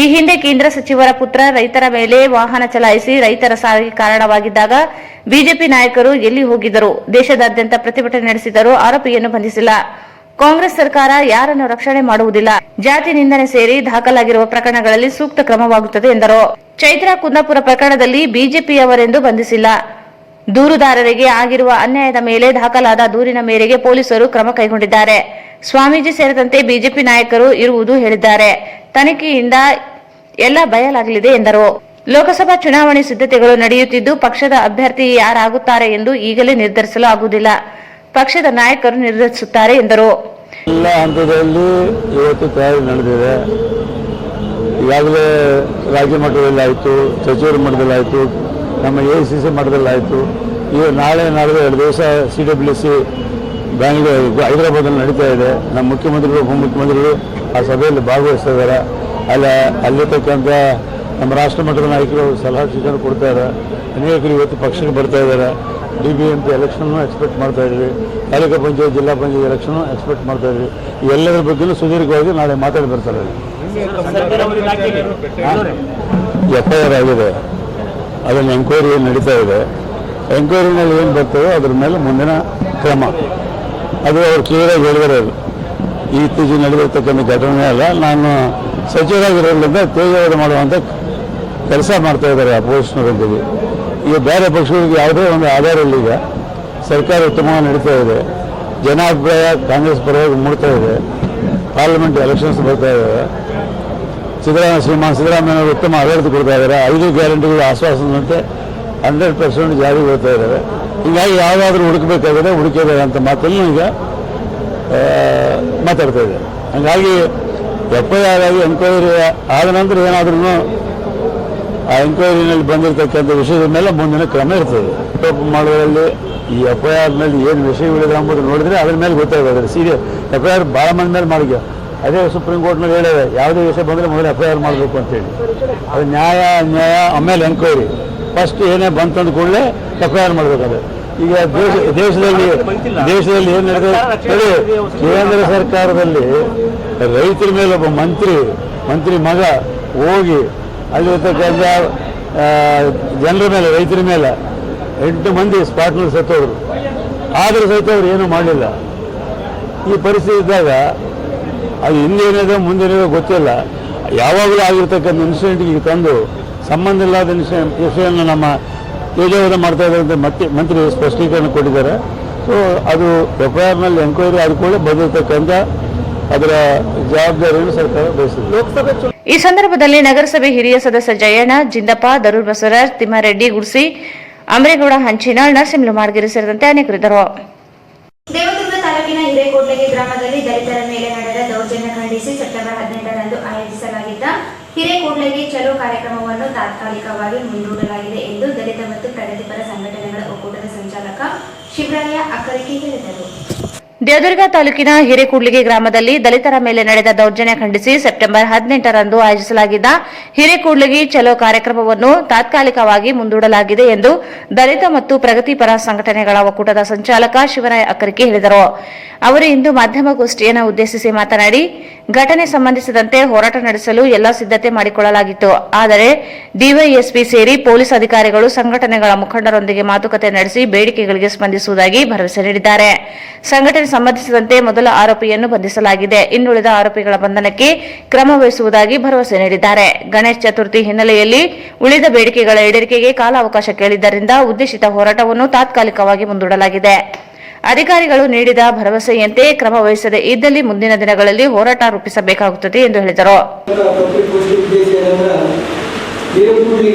ಈ ಹಿಂದೆ ಕೇಂದ್ರ ಸಚಿವರ ಪುತ್ರ ರೈತರ ಮೇಲೆ ವಾಹನ ಚಲಾಯಿಸಿ ರೈತರ ಸಾವಿಗೆ ಕಾರಣವಾಗಿದ್ದಾಗ ಬಿಜೆಪಿ ನಾಯಕರು ಎಲ್ಲಿ ಹೋಗಿದ್ದರು? ದೇಶದಾದ್ಯಂತ ಪ್ರತಿಭಟನೆ ನಡೆಸಿದರೂ ಆರೋಪಿಯನ್ನು ಬಂಧಿಸಿಲ್ಲ. ಕಾಂಗ್ರೆಸ್ ಸರ್ಕಾರ ಯಾರನ್ನು ರಕ್ಷಣೆ ಮಾಡುವುದಿಲ್ಲ. ಜಾತಿ ನಿಂದನೆ ಸೇರಿ ದಾಖಲಾಗಿರುವ ಪ್ರಕರಣಗಳಲ್ಲಿ ಸೂಕ್ತ ಕ್ರಮವಾಗುತ್ತದೆ ಎಂದರು. ಚೈತ್ರಾ ಕುಂದಾಪುರ ಪ್ರಕರಣದಲ್ಲಿ ಬಿಜೆಪಿಯವರೆಂದು ಬಂಧಿಸಿಲ್ಲ. ದೂರುದಾರರಿಗೆ ಆಗಿರುವ ಅನ್ಯಾಯದ ಮೇಲೆ ದಾಖಲಾದ ದೂರಿನ ಮೇರೆಗೆ ಪೊಲೀಸರು ಕ್ರಮ ಕೈಗೊಂಡಿದ್ದಾರೆ. ಸ್ವಾಮೀಜಿ ಸೇರಿದಂತೆ ಬಿಜೆಪಿ ನಾಯಕರು ಇರುವುದು ಹೇಳಿದ್ದಾರೆ. ತನಿಖೆಯಿಂದ ಎಲ್ಲ ಬಯಲಾಗಲಿದೆ ಎಂದರು. ಲೋಕಸಭಾ ಚುನಾವಣೆ ಸಿದ್ಧತೆಗಳು ನಡೆಯುತ್ತಿದ್ದು ಪಕ್ಷದ ಅಭ್ಯರ್ಥಿ ಯಾರಾಗುತ್ತಾರೆ ಎಂದು ಈಗಲೇ ನಿರ್ಧರಿಸಲು ಆಗುವುದಿಲ್ಲ. ಪಕ್ಷದ ನಾಯಕರು ನಿರ್ಧರಿಸುತ್ತಾರೆ ಎಂದರು. ಎಲ್ಲ ಹಂತದಲ್ಲಿ ಇವತ್ತು ತಯಾರಿ ನಡೆದಿದೆ. ಈಗಾಗಲೇ ರಾಜ್ಯ ಮಟ್ಟದಲ್ಲಿ ಆಯಿತು, ಸಚಿವರ ಮಟ್ಟದಲ್ಲಾಯಿತು, ನಮ್ಮ AICC ಮಟ್ಟದಲ್ಲಾಯಿತು. ಈಗ ನಾಳೆ ನಾಡಿದ್ದು 2 ದಿವಸ CWC ಬ್ಯಾಂಗ್ಳೂರು ಹೈದರಾಬಾದಲ್ಲಿ ನಡೀತಾ ಇದೆ. ನಮ್ಮ ಮುಖ್ಯಮಂತ್ರಿಗಳು ಉಪಮುಖ್ಯಮಂತ್ರಿಗಳು ಆ ಸಭೆಯಲ್ಲಿ ಭಾಗವಹಿಸ್ತಾ ಇದ್ದಾರೆ. ಅಲ್ಲಿರ್ತಕ್ಕಂಥ ನಮ್ಮ ರಾಷ್ಟ್ರ ಮಟ್ಟದ ನಾಯಕರು ಸಲಹಾ ಸೂಚನೆ ಕೊಡ್ತಾ ಇದ್ದಾರೆ. ಅನೇಕರು ಇವತ್ತು ಪಕ್ಷಕ್ಕೆ ಬರ್ತಾ ಇದ್ದಾರೆ. DBMP ಎಲೆಕ್ಷನ್ನು ಎಕ್ಸ್ಪೆಕ್ಟ್ ಮಾಡ್ತಾ ಇದ್ವಿ. ತಾಲೂಕು ಪಂಚಾಯತ್ ಜಿಲ್ಲಾ ಪಂಚಾಯತ್ ಎಲೆಕ್ಷನ್ನು ಎಕ್ಸ್ಪೆಕ್ಟ್ ಮಾಡ್ತಾ ಇದ್ವಿ. ಎಲ್ಲದರ ಬಗ್ಗೆಯೂ ಸುದೀರ್ಘವಾಗಿ ನಾಳೆ ಮಾತಾಡಿ ಬರ್ತಾರೆ. FIR ಆಗಿದೆ, ಅದನ್ನು ಎಂಕ್ವೈರಿ ನಡೀತಾ ಇದೆ. ಎಂಕ್ವೈರಿನಲ್ಲಿ ಏನು ಬರ್ತದೋ ಅದ್ರ ಮೇಲೆ ಮುಂದಿನ ಕ್ರಮ ಅದು ಅವ್ರು ಕ್ಲಿಯರಾಗಿ ಹೇಳಿದರೆ. ಇತ್ತೀಚೆಗೆ ನಡೆದಿರ್ತಕ್ಕಂಥ ಘಟನೆ ಅಲ್ಲ. ನಾನು ಸಚಿವರಾಗಿರೋದ್ರಿಂದ ತೇಜವಾದ ಮಾಡುವಂಥ ಕೆಲಸ ಮಾಡ್ತಾ ಇದ್ದಾರೆ ಅಪೋಸಿಷನರೊಂದಿಗೆ. ಈಗ ಬೇರೆ ಪಕ್ಷಗಳಿಗೆ ಯಾವುದೇ ಒಂದು ಆಧಾರ ಇಲ್ಲ. ಈಗ ಸರ್ಕಾರ ಉತ್ತಮವಾಗಿ ನಡೀತಾ ಇದೆ. ಜನಾಭಿಪ್ರಾಯ ಕಾಂಗ್ರೆಸ್ ಪರವಾಗಿ ಮೂಡ್ತಾ ಇದೆ. ಪಾರ್ಲಿಮೆಂಟ್ ಎಲೆಕ್ಷನ್ಸ್ ಬರ್ತಾ ಇದ್ದಾವೆ. ಶ್ರೀಮಾನ್ ಸಿದ್ದರಾಮಯ್ಯವರು ಉತ್ತಮ ಆಡಳಿತ ಕೊಡ್ತಾ ಇದ್ದಾರೆ. 5 ಗ್ಯಾರಂಟಿಗಳ ಆಶ್ವಾಸನಂತೆ 100% ಜಾರಿಗೆ ಬರ್ತಾ ಇದ್ದಾರೆ. ಹೀಗಾಗಿ ಯಾವುದಾದ್ರೂ ಹುಡುಕಬೇಕಾಗಿದೆ, ಹುಡುಕಿದ್ದಾರೆ ಅಂತ ಮಾತನ್ನು ಈಗ ಮಾತಾಡ್ತಾ ಇದ್ದಾರೆ. ಹಾಗಾಗಿ FIR ಆಗಿ ಎಂಕ್ವೈರಿ ಆದ ನಂತರ ಏನಾದ್ರೂ ಆ ಎಂಕ್ವೈರಿನಲ್ಲಿ ಬಂದಿರತಕ್ಕಂಥ ವಿಷಯದ ಮೇಲೆ ಮುಂದಿನ ಕ್ರಮ ಇರ್ತದೆ. ಆರೋಪ ಮಾಡೋದ್ರಲ್ಲಿ ಈ FIR ಮೇಲೆ ಏನು ವಿಷಯಗಳಿದೆ ಎಂಬುದು ನೋಡಿದರೆ ಅದ್ರ ಮೇಲೆ ಗೊತ್ತಾಗೋದ್ರೆ FIR ಭಾಳ ಮಂದಿ ಮೇಲೆ ಮಾಡಿದ್ಯ. ಅದೇ ಸುಪ್ರೀಂ ಕೋರ್ಟ್ನಲ್ಲಿ ಹೇಳಿದೆ, ಯಾವುದೇ ವಿಷಯ ಬಂದರೆ ಮೊದಲು FIR ಮಾಡಬೇಕು ಅಂತೇಳಿ. ಅದು ನ್ಯಾಯ ಅನ್ಯಾಯ ಆಮೇಲೆ ಎಂಕ್ವೈರಿ. ಫಸ್ಟ್ ಏನೇ ಬಂತಂದ ಕೂಡಲೇ FIR ಮಾಡಬೇಕಾದ್ರೆ. ಈಗ ದೇಶದಲ್ಲಿ ಏನು ನಡೆದಿದೆ ಹೇಳಿ. ಕೇಂದ್ರ ಸರ್ಕಾರದಲ್ಲಿ ರೈತರ ಮೇಲೆ ಒಬ್ಬ ಮಂತ್ರಿ ಮಗ ಹೋಗಿ ಅಲ್ಲಿರ್ತಕ್ಕಂಥ ಜನರ ಮೇಲೆ, ರೈತರ ಮೇಲೆ 8 ಮಂದಿ ಸ್ಪಾಟ್ನಲ್ಲಿ ಸತ್ತೋದ್ರು. ಆದರೂ ಸಹಿತ ಅವ್ರು ಏನೂ ಮಾಡಲಿಲ್ಲ. ಈ ಪರಿಸ್ಥಿತಿ ಇದ್ದಾಗ ಅದು ಹಿಂದೇನಿದೆ ಮುಂದೇನಿದೆ ಗೊತ್ತಿಲ್ಲ. ಯಾವಾಗಲೂ ಆಗಿರ್ತಕ್ಕಂಥ ಇನ್ಸಿಡೆಂಟ್ಗೆ ತಂದು ಸಂಬಂಧ ಇಲ್ಲದ ವಿಷಯವನ್ನು ನಮ್ಮ ತೇಜವಾದ ಮಾಡ್ತಾ ಇದ್ದಂತೆ ಮಂತ್ರಿ ಸ್ಪಷ್ಟೀಕರಣ ಕೊಟ್ಟಿದ್ದಾರೆ. ಸೊ ಅದು FIR ಎಂಕ್ವೈರಿ ಆದ ಕೂಡ ಬಂದಿರತಕ್ಕಂಥ ಅದರ ಜವಾಬ್ದಾರಿಯನ್ನು ಸರ್ಕಾರ ವಹಿಸಿದೆ. ಲೋಕಸಭೆ ಈ ಸಂದರ್ಭದಲ್ಲಿ ನಗರಸಭೆ ಹಿರಿಯ ಸದಸ್ಯ ಜಯಣ್ಣ ಜಿಂದಪ್ಪ, ದರೂರ್ ಬಸವರಾಜ್, ತಿಮ್ಮಾರೆಡ್ಡಿ ಗುಡ್ಸಿ, ಅಮರೇಗೌಡ ಹಂಚಿನಾಳ್, ನರಸಿಂಹ ಮಾಡಗಿರಿ ಸೇರಿದಂತೆ ಅನೇಕರಿದ್ದರು. ದೇವದುರ್ಗ ತಾಲೂಕಿನ ಹಿರೇಕೋಟಗಿ ಗ್ರಾಮದಲ್ಲಿ ದಲಿತರ ಮೇಲೆ ನಡೆದ ದೌರ್ಜನ್ಯ ಖಂಡಿಸಿ ಸೆಪ್ಟೆಂಬರ್ 18ರಂದು ಆಯೋಜಿಸಲಾಗಿದ್ದ ಹಿರೇಕೋಟಗಿ ಚಲೋ ಕಾರ್ಯಕ್ರಮವನ್ನು ತಾತ್ಕಾಲಿಕವಾಗಿ ಮುಂದೂಡಲಾಗಿದೆ ಎಂದು ದಲಿತ ಮತ್ತು ಪ್ರಗತಿಪರ ಸಂಘಟನೆಗಳ ಒಕ್ಕೂಟದ ಸಂಚಾಲಕ ಶಿವರಾಯ ಅಕ್ಕರಿಕೆ ಹೇಳಿದರು. ದೇವದುರ್ಗ ತಾಲೂಕಿನ ಹಿರೇಕೂಡ್ಲಿಗಿ ಗ್ರಾಮದಲ್ಲಿ ದಲಿತರ ಮೇಲೆ ನಡೆದ ದೌರ್ಜನ್ಯ ಖಂಡಿಸಿ ಸೆಪ್ಟೆಂಬರ್ 18ರಂದು ಆಯೋಜಿಸಲಾಗಿದ್ದ ಹಿರೇಕೂಡ್ಲಿಗಿ ಚಲೋ ಕಾರ್ಯಕ್ರಮವನ್ನು ತಾತ್ಕಾಲಿಕವಾಗಿ ಮುಂದೂಡಲಾಗಿದೆ ಎಂದು ದಲಿತ ಮತ್ತು ಪ್ರಗತಿಪರ ಸಂಘಟನೆಗಳ ಒಕ್ಕೂಟದ ಸಂಚಾಲಕ ಶಿವರಾಯ ಅಕ್ಕರಿಕೆ ಹೇಳಿದರು. ಅವರು ಇಂದು ಮಾಧ್ಯಮಗೋಷ್ಠಿಯನ್ನು ಉದ್ದೇಶಿಸಿ ಮಾತನಾಡಿ, ಘಟನೆ ಸಂಬಂಧಿಸಿದಂತೆ ಹೋರಾಟ ನಡೆಸಲು ಎಲ್ಲಾ ಸಿದ್ಧತೆ ಮಾಡಿಕೊಳ್ಳಲಾಗಿತ್ತು. ಆದರೆ ಡಿವೈಎಸ್ಪಿ ಸೇರಿ ಪೊಲೀಸ್ ಅಧಿಕಾರಿಗಳು ಸಂಘಟನೆಗಳ ಮುಖಂಡರೊಂದಿಗೆ ಮಾತುಕತೆ ನಡೆಸಿ ಬೇಡಿಕೆಗಳಿಗೆ ಸ್ಪಂದಿಸುವುದಾಗಿ ಭರವಸೆ ನೀಡಿದ್ದಾರೆ. ಸಂಘಟನೆ ಸಂಬಂಧಿಸಿದಂತೆ ಮೊದಲ ಆರೋಪಿಯನ್ನು ಬಂಧಿಸಲಾಗಿದೆ. ಇನ್ನುಳಿದ ಆರೋಪಿಗಳ ಬಂಧನಕ್ಕೆ ಕ್ರಮ ವಹಿಸುವುದಾಗಿ ಭರವಸೆ ನೀಡಿದ್ದಾರೆ. ಗಣೇಶ ಚತುರ್ಥಿ ಹಿನ್ನೆಲೆಯಲ್ಲಿ ಉಳಿದ ಬೇಡಿಕೆಗಳ ಈಡೇರಿಕೆಗೆ ಕಾಲಾವಕಾಶ ಕೇಳಿದ್ದರಿಂದ ಉದ್ದೇಶಿತ ಹೋರಾಟವನ್ನು ತಾತ್ಕಾಲಿಕವಾಗಿ ಮುಂದೂಡಲಾಗಿದೆ. ಅಧಿಕಾರಿಗಳು ನೀಡಿದ ಭರವಸೆಯಂತೆ ಕ್ರಮ ವಹಿಸದೇ ಇದ್ದಲ್ಲಿ ಮುಂದಿನ ದಿನಗಳಲ್ಲಿ ಹೋರಾಟ ರೂಪಿಸಬೇಕಾಗುತ್ತದೆ ಎಂದು ಹೇಳಿದರು.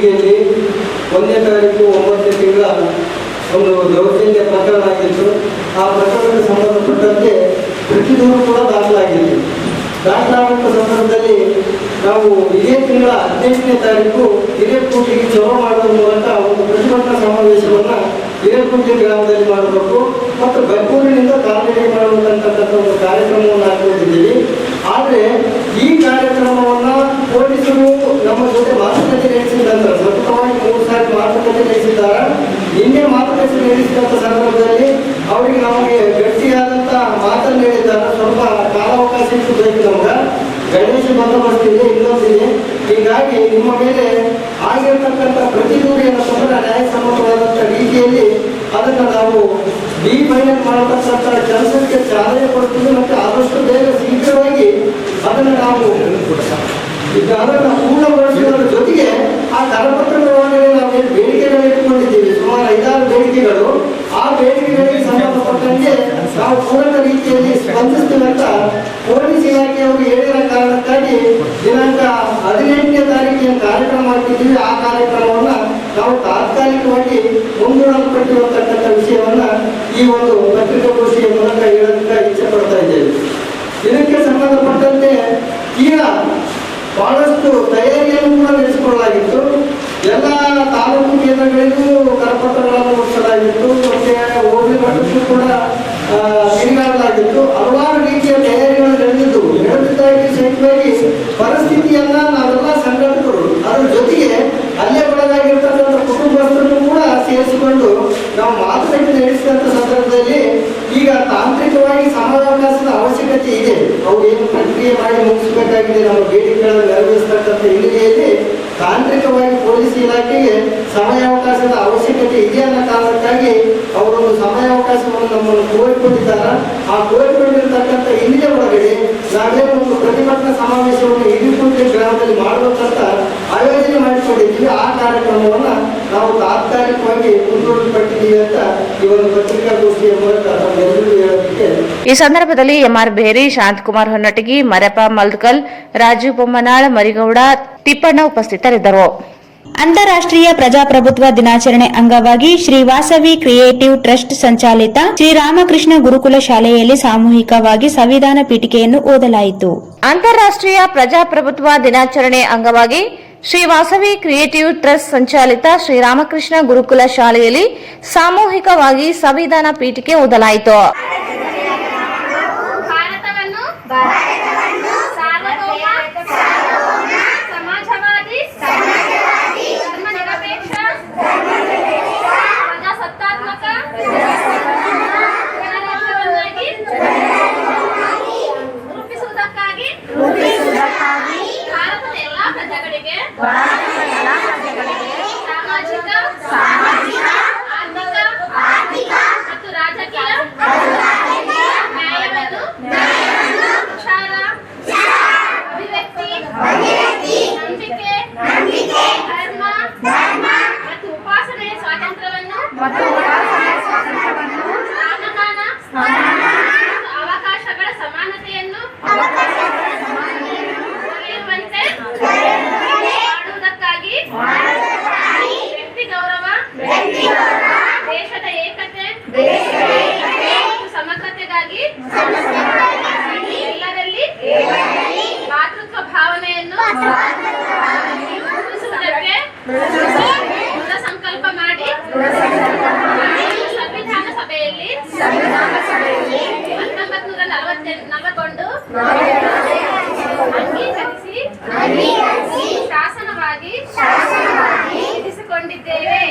ಒಂದು ದೌರ್ಜನ್ಯ ಪ್ರಕರಣ ಆಗಿತ್ತು. ಆ ಪ್ರಕರಣಕ್ಕೆ ಸಂಬಂಧಪಟ್ಟಂತೆ ಪ್ರತಿದೂರು ಕೂಡ ದಾಖಲಾಗಿತ್ತು. ದಾಖಲಾದಂಥ ಸಂದರ್ಭದಲ್ಲಿ ನಾವು ಇದೇ ತಿಂಗಳ 18ನೇ ತಾರೀಕು ಹಿರೇಕೋಟೆಗೆ ಚಲೋ ಮಾಡುವ ಮೂಲಕ ಒಂದು ಪ್ರತಿಭಟನಾ ಸಮಾವೇಶವನ್ನು ಹಿರೇಕೋಟೆ ಗ್ರಾಮದಲ್ಲಿ ಮಾಡಬೇಕು ಮತ್ತು ಬೆಂಗಳೂರಿನಿಂದ ಕಾಲ್ನಡಿಗೆ ಮಾಡಬೇಕಂತಕ್ಕಂಥ ಒಂದು ಕಾರ್ಯಕ್ರಮವನ್ನು ಹಾಕೊಂಡಿದ್ದೀವಿ. ಆದರೆ ಈ ಕಾರ್ಯಕ್ರಮವನ್ನು ಪೊಲೀಸರು ನಮ್ಮ ಜೊತೆ ಮಾತುಕತೆ ನಡೆಸಿದ ನಂತರ ಸತತವಾಗಿ 3 ಸಾರಿ ಮಾತುಕತೆ ನಡೆಸಿದ್ದಾರೆ. ನಿನ್ನೆ ಮಾತುಕತೆ ನಡೆಸಿದಂಥ ಸಂದರ್ಭದಲ್ಲಿ ಅವರಿಗೆ ನಮಗೆ ಗಟ್ಟಿಯಾದಂಥ ಮಾತನ್ನು ಹೇಳಿದ್ದಾರೆ. ಸ್ವಲ್ಪ ಕಾಲಾವಕಾಶ ಬೇಕು ನಮ್ಗೆ. ಗಣೇಶ ಬಂದೋಬಸ್ತಿದೆ, ಇನ್ನೊಂದಿದೆ. ಹೀಗಾಗಿ ನಿಮ್ಮ ಮೇಲೆ ಆಗಿರತಕ್ಕಂಥ ಪ್ರತಿದೂರಿಯನ್ನು ತೊಂದರೆ ನ್ಯಾಯಸಮ್ಮತವಾದಂಥ ರೀತಿಯಲ್ಲಿ ಅದನ್ನು ನಾವು ಡಿಫೈನಲ್ ಮಾಡತಕ್ಕಂಥ ಕೆಲಸಕ್ಕೆ ಚಾಲನೆ ಕೊಡ್ತೀವಿ ಮತ್ತು ಆದಷ್ಟು ಬೇಗ ಶೀಘ್ರವಾಗಿ ಅದನ್ನು ನಾವು ಅದನ್ನು ಪೂರ್ಣಗೊಳಿಸುವುದರ ಜೊತೆಗೆ ಆ ಕರಪತ್ರಗಳೊಳಗೆ ನಾವೇನು ಬೇಡಿಕೆಗಳು ಇಟ್ಟುಕೊಂಡಿದ್ದೀವಿ, ಸುಮಾರು 5-6 ಬೇಡಿಕೆಗಳು, ಆ ಬೇಡಿಕೆಗಳಿಗೆ ಸಂಬಂಧಪಟ್ಟಂತೆ ನಾವು ಪೂರಕ ರೀತಿಯಲ್ಲಿ ಸ್ಪಂದಿಸ್ತೀವಿ ಅಂತ ಪೊಲೀಸ್ ಇಲಾಖೆಯವರು ಹೇಳಿದ ಕಾರಣಕ್ಕಾಗಿ ದಿನಾಂಕ 18ನೇ ತಾರೀಕಿನ ಕಾರ್ಯಕ್ರಮ ಮಾಡ್ತಿದ್ದೀವಿ. ಆ ಕಾರ್ಯಕ್ರಮವನ್ನು ನಾವು ತಾತ್ಕಾಲಿಕವಾಗಿ ಮುಂದೂಡಲ್ಪಟ್ಟಿರತಕ್ಕಂಥ ವಿಷಯವನ್ನ ಈ ಒಂದು ಪತ್ರಿಕಾಗೋಷ್ಠಿಯ ಮೂಲಕ ಹೇಳೋದಕ್ಕೆ ಇಚ್ಛೆ ಪಡ್ತಾ ಇದ್ದೇವೆ. ಇದಕ್ಕೆ ಸಂಬಂಧಪಟ್ಟಂತೆ ಈಗ ಬಹಳಷ್ಟು ತಯಾರಿಯನ್ನು ಕೂಡ ನಡೆಸಿಕೊಳ್ಳಲಾಗಿತ್ತು. ಎಲ್ಲ ತಾಲೂಕು ಕೇಂದ್ರಗಳಿಗೂ ಕರಪತ್ರಗಳನ್ನು ಮುಡಿಸಲಾಗಿತ್ತು. ಮತ್ತೆ ಹೋಬಳಿ ಮಟ್ಟಕ್ಕೂ ಕೂಡ ತಿರುಗಾಡಲಾಗಿತ್ತು. ಹಲವಾರು ರೀತಿಯ ತಯಾರಿಗಳು ನಡೆದಿದ್ದಾಗಿ ಸಹಿತವಾಗಿ ಪರಿಸ್ಥಿತಿಯನ್ನ ನಾವೆಲ್ಲ ಸಂಘಟಕರು ಅದರ ಜೊತೆಗೆ ಅಲ್ಲೇ ಒಳಗಾಗಿರ್ತಕ್ಕಂಥ ಕುಟುಂಬಸ್ಥರನ್ನು ಕೂಡ ಸೇರಿಸಿಕೊಂಡು ನಾವು ಮಾತುಕತೆ ನಡೆಸಿದಂಥ ಸಂದರ್ಭದಲ್ಲಿ ಈಗ ತಾಂತ್ರಿಕವಾಗಿ ಸಮಯಾವಕಾಶದ ಅವಶ್ಯಕತೆ ಇದೆ. ಅವು ಏನು ಪ್ರಕ್ರಿಯೆ ಮಾಡಿ ಮುಗಿಸಬೇಕಾಗಿದೆ. ನಮ್ಮ ಬೇಡಿಕೆಗಳನ್ನು ನೆರವೇರಿಸತಕ್ಕಂಥ ಹಿನ್ನೆಲೆಯಲ್ಲಿ ತಾಂತ್ರಿಕವಾಗಿ ಪೊಲೀಸ್ ಇಲಾಖೆಗೆ ಸಮಯಾವಕಾಶದ ಅವಶ್ಯಕತೆ ಇದೆ ಅನ್ನೋ ಕಾರಣಕ್ಕಾಗಿ ಅವರೊಂದು ಸಮಯಾವಕಾಶವನ್ನು ನಮ್ಮನ್ನು ಕೋರಿಕೊಂಡಿದ್ದಾರೆ. ಆ ಕೋರಿಕೊಂಡಿರ್ತಕ್ಕಂಥ ಹಿನ್ನೆಲೆ ಒಳಗಡೆ ನಾವೇನು ಒಂದು ಪ್ರತಿಭಟನಾ ಸಮಾವೇಶವನ್ನು ಹಿರೇಕೋಟೆ ಗ್ರಾಮದಲ್ಲಿ ಮಾಡಬೇಕಂತ ಆಯೋಜನೆ ಮಾಡಿಕೊಂಡಿದ್ದೀವಿ. ಆ ಕಾರ್ಯಕ್ರಮವನ್ನು ನಾವು ತಾತ್ಕಾಲಿಕವಾಗಿ ಮುಂದೂಡಲ್ಪಟ್ಟಿದ್ದೀವಿ ಅಂತ ಈ ಒಂದು ಪತ್ರಿಕಾಗೋಷ್ಠಿಯ ಮೂಲಕ ನಮ್ಮೆಲ್ಲರಿಗೂ ಹೇಳೋದಕ್ಕೆ. ಈ ಸಂದರ್ಭದಲ್ಲಿ ಎಂಆರ್ ಬೇರಿ, ಶಾಂತಕುಮಾರ್ ಹೊನ್ನಟಗಿ, ಮರಪ್ಪ ಮಲ್ಕಲ್, ರಾಜು ಬೊಮ್ಮನಾಳ್, ಮರಿಗೌಡ, ತಿಪ್ಪಣ್ಣ ಉಪಸ್ಥಿತರಿದ್ದರು. ಅಂತಾರಾಷ್ಟ್ರೀಯ ಪ್ರಜಾಪ್ರಭುತ್ವ ದಿನಾಚರಣೆ ಅಂಗವಾಗಿ ಶ್ರೀ ವಾಸವಿ ಕ್ರಿಯೇಟಿವ್ ಟ್ರಸ್ಟ್ ಸಂಚಾಲಿತ ಶ್ರೀರಾಮಕೃಷ್ಣ ಗುರುಕುಲ ಶಾಲೆಯಲ್ಲಿ ಸಾಮೂಹಿಕವಾಗಿ ಸಂವಿಧಾನ ಪೀಠಿಕೆಯನ್ನು ಓದಲಾಯಿತು. ಅಂತಾರಾಷ್ಟ್ರೀಯ ಪ್ರಜಾಪ್ರಭುತ್ವ ದಿನಾಚರಣೆ ಅಂಗವಾಗಿ ಶ್ರೀ ವಾಸವಿ ಕ್ರಿಯೇಟಿವ್ ಟ್ರಸ್ಟ್ ಸಂಚಾಲಿತ ಶ್ರೀರಾಮಕೃಷ್ಣ ಗುರುಕುಲ ಶಾಲೆಯಲ್ಲಿ ಸಾಮೂಹಿಕವಾಗಿ ಸಂವಿಧಾನ ಪೀಠಿಕೆ ಓದಲಾಯಿತು. ಸಾಮಾಜಿಕ, ಆರ್ಥಿಕ ಮತ್ತು ರಾಜಕೀಯ ನ್ಯಾಯವನ್ನು ವಿಚಾರ, ಅಭಿವ್ಯಕ್ತಿ, ನಂಬಿಕೆ, ಧರ್ಮ ಮತ್ತು ಉಪಾಸನೆಯ ಸ್ವಾತಂತ್ರ್ಯವನ್ನು ಎಲ್ಲರಲ್ಲಿ ಮಾತೃತ್ವ ಭಾವನೆಯನ್ನು ಮೂಡಿಸುವುದಕ್ಕೆ ದೃಢ ಸಂಕಲ್ಪ ಮಾಡಿ ಸಂವಿಧಾನ ಸಭೆಯಲ್ಲಿ 1940 ಅಂಗೀಕರಿಸಿ ಶಾಸನವಾಗಿ ಇರಿಸಿಕೊಂಡಿದ್ದೇವೆ.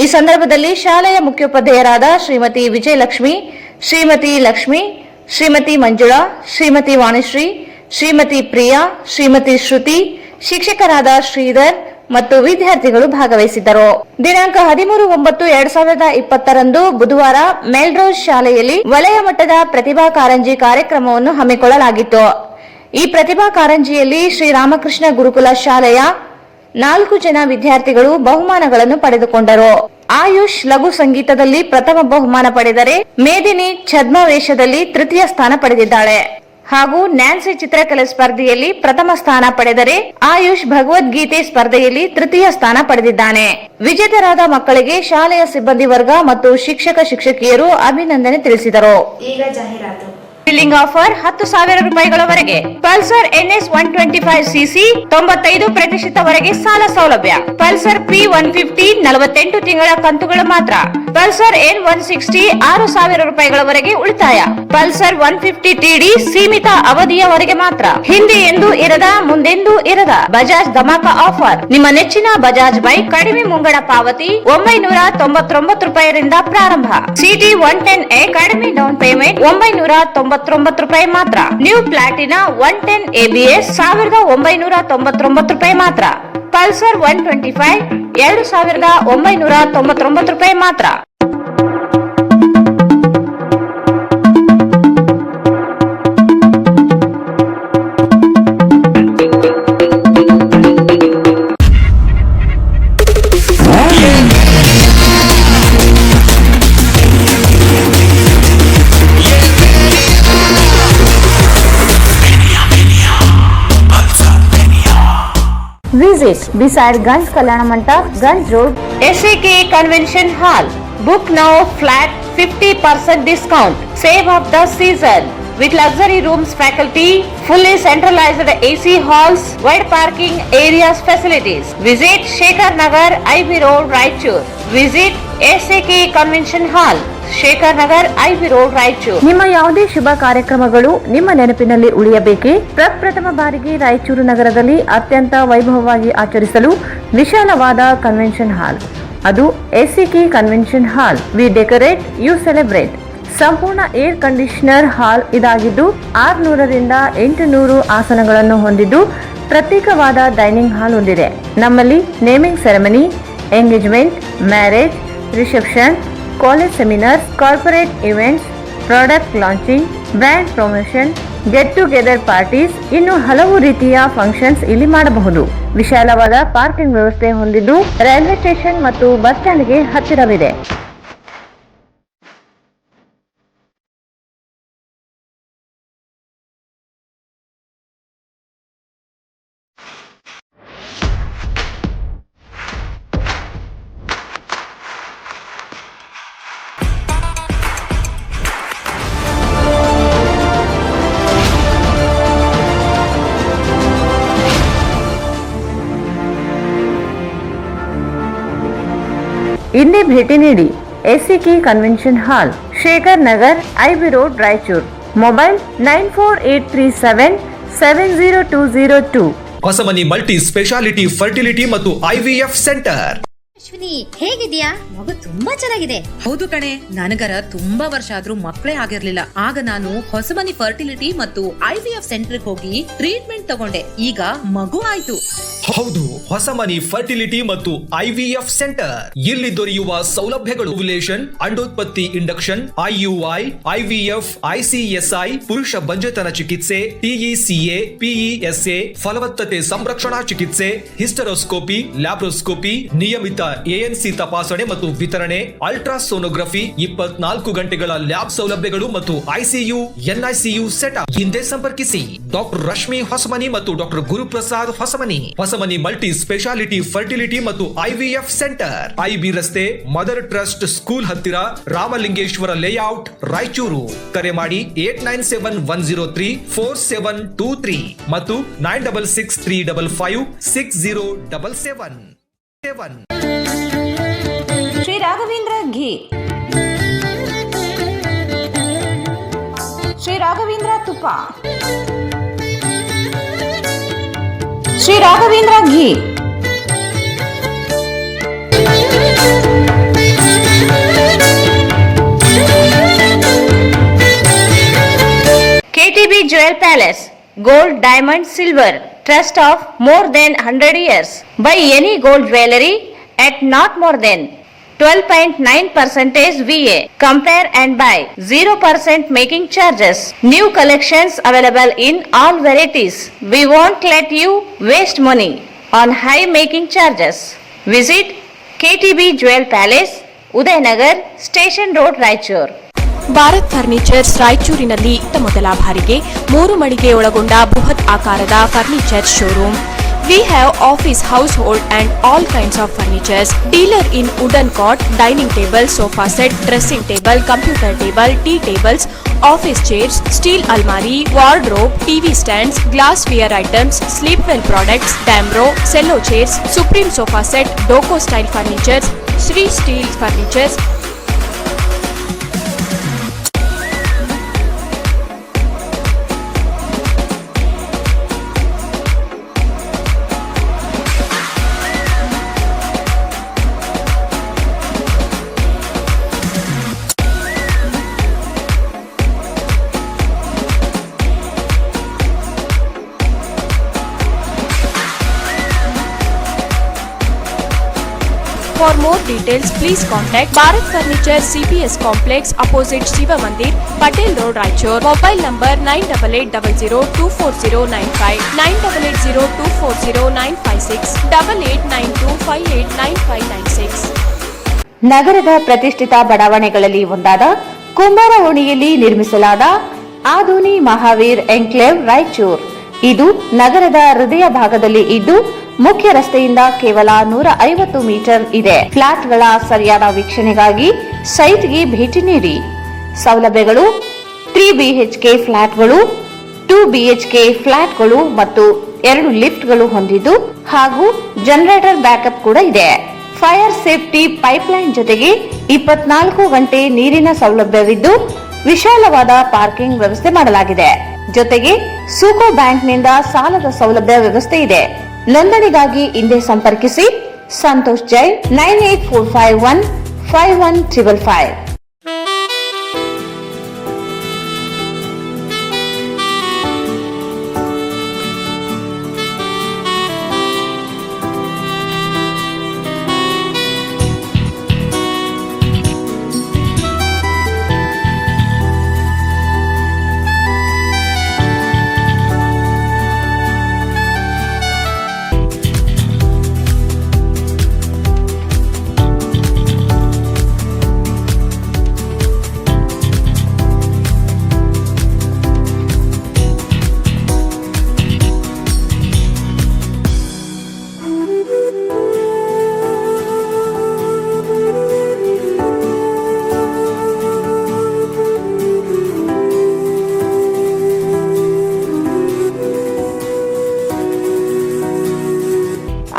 ಈ ಸಂದರ್ಭದಲ್ಲಿ ಶಾಲೆಯ ಮುಖ್ಯೋಪಾಧ್ಯಾಯರಾದ ಶ್ರೀಮತಿ ವಿಜಯಲಕ್ಷ್ಮಿ, ಶ್ರೀಮತಿ ಲಕ್ಷ್ಮಿ, ಶ್ರೀಮತಿ ಮಂಜುಳಾ, ಶ್ರೀಮತಿ ವಾಣಿಶ್ರೀ, ಶ್ರೀಮತಿ ಪ್ರಿಯಾ, ಶ್ರೀಮತಿ ಶ್ರುತಿ, ಶಿಕ್ಷಕರಾದ ಶ್ರೀಧರ್ ಮತ್ತು ವಿದ್ಯಾರ್ಥಿಗಳು ಭಾಗವಹಿಸಿದ್ದರು. ದಿನಾಂಕ 13/9/2020 ಬುಧವಾರ ಮೆಲ್ರೋಸ್ ಶಾಲೆಯಲ್ಲಿ ವಲಯ ಮಟ್ಟದ ಪ್ರತಿಭಾ ಕಾರಂಜಿ ಕಾರ್ಯಕ್ರಮವನ್ನು ಹಮ್ಮಿಕೊಳ್ಳಲಾಗಿತ್ತು. ಈ ಪ್ರತಿಭಾ ಕಾರಂಜಿಯಲ್ಲಿ ಶ್ರೀರಾಮಕೃಷ್ಣ ಗುರುಕುಲ ಶಾಲೆಯ 4 ಜನ ವಿದ್ಯಾರ್ಥಿಗಳು ಬಹುಮಾನಗಳನ್ನು ಪಡೆದುಕೊಂಡರು. ಆಯುಷ್ ಲಘು ಸಂಗೀತದಲ್ಲಿ ಪ್ರಥಮ ಬಹುಮಾನ ಪಡೆದರೆ ಮೇದಿನಿ ಛದ್ಮವೇಷದಲ್ಲಿ ತೃತೀಯ ಸ್ಥಾನ ಪಡೆದಿದ್ದಾಳೆ. ಹಾಗೂ ನ್ಯಾನ್ಸಿ ಚಿತ್ರಕಲೆ ಸ್ಪರ್ಧೆಯಲ್ಲಿ ಪ್ರಥಮ ಸ್ಥಾನ ಪಡೆದರೆ ಆಯುಷ್ ಭಗವದ್ಗೀತೆ ಸ್ಪರ್ಧೆಯಲ್ಲಿ ತೃತೀಯ ಸ್ಥಾನ ಪಡೆದಿದ್ದಾನೆ. ವಿಜೇತರಾದ ಮಕ್ಕಳಿಗೆ ಶಾಲೆಯ ಸಿಬ್ಬಂದಿ ವರ್ಗ ಮತ್ತು ಶಿಕ್ಷಕಿಯರು ಅಭಿನಂದನೆ ತಿಳಿಸಿದರು. ಈಗ ಜಾಹೀರಾತು. ಬಿಲ್ಲಿಂಗ್ ಆಫರ್ 10,000 ರೂಪಾಯಿಗಳವರೆಗೆ. ಪಲ್ಸರ್ NS 125cc 95% ಸಾಲ ಸೌಲಭ್ಯ. ಪಲ್ಸರ್ P150 48 ತಿಂಗಳ ಕಂತುಗಳು ಮಾತ್ರ. ಪಲ್ಸರ್ N160 6,000 ರೂಪಾಯಿಗಳವರೆಗೆ ಉಳಿತಾಯ. ಪಲ್ಸರ್ 150 TD ಸೀಮಿತ ಅವಧಿಯವರೆಗೆ ಮಾತ್ರ. ಹಿಂದೆ ಎಂದೂ ಇರದ ಮುಂದೆಂದೂ ಇರದ ಬಜಾಜ್ ಧಮಾಕ ಆಫರ್. ನಿಮ್ಮ ನೆಚ್ಚಿನ ಬಜಾಜ್ ಬೈಕ್ ಕಡಿಮೆ ಮುಂಗಡ ಪಾವತಿ 999 ರೂಪಾಯಿರಿಂದ ಪ್ರಾರಂಭ. CT 110A ಕಡಿಮೆ ಡೌನ್ ಪೇಮೆಂಟ್ 999 ರೂಪಾಯಿ ಮಾತ್ರ. ನ್ಯೂ ಪ್ಲಾಟಿನಾ 110 ABS 1999 ರೂಪಾಯಿ ಮಾತ್ರ. ಪಲ್ಸರ್ 125 2,999 ರೂಪಾಯಿ ಮಾತ್ರ. Visit beside Ganj Kalyana Mandap, Ganj Road, SAK Convention Hall. Book now flat 50% discount. Save of the season. With luxury rooms, faculty, fully centralized AC halls, wide parking areas facilities. Visit Shekhar Nagar, IB Road, Raichur. Visit SAK Convention Hall, Shekhar Nagar, IB Road, Raichur. ನಿಮ್ಮ ಯಾವುದೇ ಶುಭ ಕಾರ್ಯಕ್ರಮಗಳು ನಿಮ್ಮ ನೆನಪಿನಲ್ಲಿ ಉಳಿಯಬೇಕೇ? ಪ್ರಪ್ರಥಮ ಬಾರಿಗೆ ರಾಯಚೂರು ನಗರದಲ್ಲಿ ಅತ್ಯಂತ ವೈಭವವಾಗಿ ಆಚರಿಸಲು ವಿಶಾಲವಾದ ಕನ್ವೆನ್ಷನ್ ಹಾಲ್, ಅದು SAK convention hall. We decorate, you celebrate. ಸಂಪೂರ್ಣ ಏರ್ ಕಂಡೀಷನರ್ ಹಾಲ್ ಇದಾಗಿದ್ದು 600ರಿಂದ 800 ಆಸನಗಳನ್ನು ಹೊಂದಿದ್ದು ಪ್ರತ್ಯೇಕವಾದ ಡೈನಿಂಗ್ ಹಾಲ್ ಹೊಂದಿದೆ. ನಮ್ಮಲ್ಲಿ naming ceremony, engagement, marriage, reception, college seminars, corporate events, product launching, brand promotion, get together parties, ಇನ್ನು ಹಲವು ರೀತಿಯ ಫಂಕ್ಷನ್ಸ್ ಇಲ್ಲಿ ಮಾಡಬಹುದು. ವಿಶಾಲವಾದ ಪಾರ್ಕಿಂಗ್ ವ್ಯವಸ್ಥೆ ಹೊಂದಿದ್ದು ರೈಲ್ವೆ ಸ್ಟೇಷನ್ ಮತ್ತು ಬಸ್ ಸ್ಟ್ಯಾಂಡ್ಗೆ ಹತ್ತಿರವಿದೆ. ಇಂದೇ ಭೇಟಿ ನೀಡಿ SAK ಕನ್ವೆನ್ಷನ್ ಹಾಲ್, Shekhar Nagar, IB road, Raichur. Mobile 9483770202. Hosamani multi speciality fertility ಮತ್ತು IVF ಸೆಂಟರ್. ಅಶ್ವಿನಿ ಹೇಗಿದ್ಯಾ? ಮಗು ತುಂಬಾ ಚೆನ್ನಾಗಿದೆ. ಹೌದು ಕಣೆ, ನನಗರ ತುಂಬಾ ವರ್ಷ ಆದ್ರೂ ಮಕ್ಕಳೇ ಆಗಿರ್ಲಿಲ್ಲ. ಆಗ ನಾನು ಹೊಸಮನಿ ಫರ್ಟಿಲಿಟಿ ಮತ್ತು IVF ಸೆಂಟರ್ ಹೋಗಿ ಟ್ರೀಟ್ಮೆಂಟ್ ತಗೊಂಡೆ. ಈಗ ಮಗು ಆಯ್ತು. ಹೌದು, ಹೊಸಮನಿ ಫರ್ಟಿಲಿಟಿ ಮತ್ತು IVF ಸೆಂಟರ್. ಇಲ್ಲಿ ದೊರೆಯುವ ಸೌಲಭ್ಯಗಳು: ಓವ್ಯುಲೇಷನ್, ಅಂಡೋತ್ಪತ್ತಿ, ಇಂಡಕ್ಷನ್, IUI, IVF, ICSI, ಪುರುಷ ಬಂಜೆತನ ಚಿಕಿತ್ಸೆ, TECA, PESA, ಫಲವತ್ತತೆ ಸಂರಕ್ಷಣಾ ಚಿಕಿತ್ಸೆ, ಹಿಸ್ಟರೋಸ್ಕೋಪಿ, ಲ್ಯಾಬ್ರೋಸ್ಕೋಪಿ, ನಿಯಮಿತ ANC ತಪಾಸಣೆ ಮತ್ತು ವಿತರಣೆ, ಅಲ್ಟ್ರಾಸೋನೋಗ್ರಫಿ, 24 ಗಂಟೆಗಳ ಲ್ಯಾಬ್ ಸೌಲಭ್ಯಗಳು ಮತ್ತು ICU, NICU ಸೆಟಪ್. ಹಿಂದೆ ಸಂಪರ್ಕಿಸಿ ಡಾಕ್ಟರ್ ರಶ್ಮಿ ಹೊಸಮನಿ ಮತ್ತು doctor Guruprasad Hosamani. Hosamani multi speciality fertility ಮತ್ತು IVF ಸೆಂಟರ್, IB ರಸ್ತೆ, ಮದರ್ ಟ್ರಸ್ಟ್ ಸ್ಕೂಲ್ ಹತ್ತಿರ, ರಾಮಲಿಂಗೇಶ್ವರ ಲೇಔಟ್, ರಾಯಚೂರು. ಕರೆ ಮಾಡಿ 8971034723 ಮತ್ತು 9663556077. ಶ್ರೀ ರಾಘವೇಂದ್ರ ಘೀ, ಶ್ರೀ ರಾಘವೇಂದ್ರ ತುಪ್ಪ, ಶ್ರೀ ರಾಘವೇಂದ್ರ ಘೀ, KTB Jewel Palace, Gold, Diamond, Silver, Trust of more than 100 years. Buy any gold jewellery at not more than 12.9% VA. Compare and buy. 0% making charges. New collections available in all varieties. We won't let you waste money on high making charges. Visit KTB Jewel Palace, Udayanagar, Station Road, Raichur. Bharat furnitures ರಾಯಚೂರಿನಲ್ಲಿ ಮೊದಲ ಬಾರಿಗೆ 3 ಮಳಿಗೆ ಒಳಗೊಂಡ ಬೃಹತ್ ಆಕಾರದ furniture showroom. We have office, household and all kinds of furnitures. Dealer in wooden cot, dining table, sofa set, dressing table, computer table, tea tables, office chairs, steel almari, wardrobe, TV stands, glassware items, sleepwell products, Damro, cello chairs, Supreme sofa set, Doco style furnitures, Sri Steel furnitures. For more details, please contact Bharat Furniture CPS Complex opposite Shiva Mandir, Patel Road, Raichur. Mobile number 9880240959, 9880240956, 8892589596. ನಗರದ ಪ್ರತಿಷ್ಠಿತ ಬಡಾವಣೆಗಳಲ್ಲಿ ಒಂದಾದ ಕುಂಬಾರ ಓಣಿಯಲ್ಲಿ ನಿರ್ಮಿಸಲಾದ ಆಧುನಿ Mahavir enclave Raichur. ಇದು ನಗರದ ಹೃದಯ ಭಾಗದಲ್ಲಿ ಇದ್ದು ಮುಖ್ಯ ರಸ್ತೆಯಿಂದ ಕೇವಲ 150 ಮೀಟರ್ ಇದೆ. ಫ್ಲಾಟ್ಗಳ ಸರಿಯಾದ ವೀಕ್ಷಣೆಗಾಗಿ ಸೈಟ್ಗೆ ಭೇಟಿ ನೀಡಿ. ಸೌಲಭ್ಯಗಳು 3 BHK ಫ್ಲಾಟ್ಗಳು, 2 BHK ಫ್ಲಾಟ್ಗಳು ಮತ್ತು 2 ಲಿಫ್ಟ್ಗಳು ಹೊಂದಿದ್ದು ಹಾಗೂ ಜನರೇಟರ್ ಬ್ಯಾಕಪ್ ಕೂಡ ಇದೆ. ಫೈರ್ ಸೇಫ್ಟಿ ಪೈಪ್ಲೈನ್ ಜೊತೆಗೆ 24 ಗಂಟೆ ನೀರಿನ ಸೌಲಭ್ಯವಿದ್ದು ವಿಶಾಲವಾದ ಪಾರ್ಕಿಂಗ್ ವ್ಯವಸ್ಥೆ ಮಾಡಲಾಗಿದೆ. ಜೊತೆಗೆ ಸೂಕೋ ಬ್ಯಾಂಕ್ನಿಂದ ಸಾಲದ ಸೌಲಭ್ಯ ವ್ಯವಸ್ಥೆ ಇದೆ. ನೋಂದಣಿಗಾಗಿ ಹಿಂದೆ ಸಂಪರ್ಕಿಸಿ ಸಂತೋಷ್ ಜೈ 9845151555.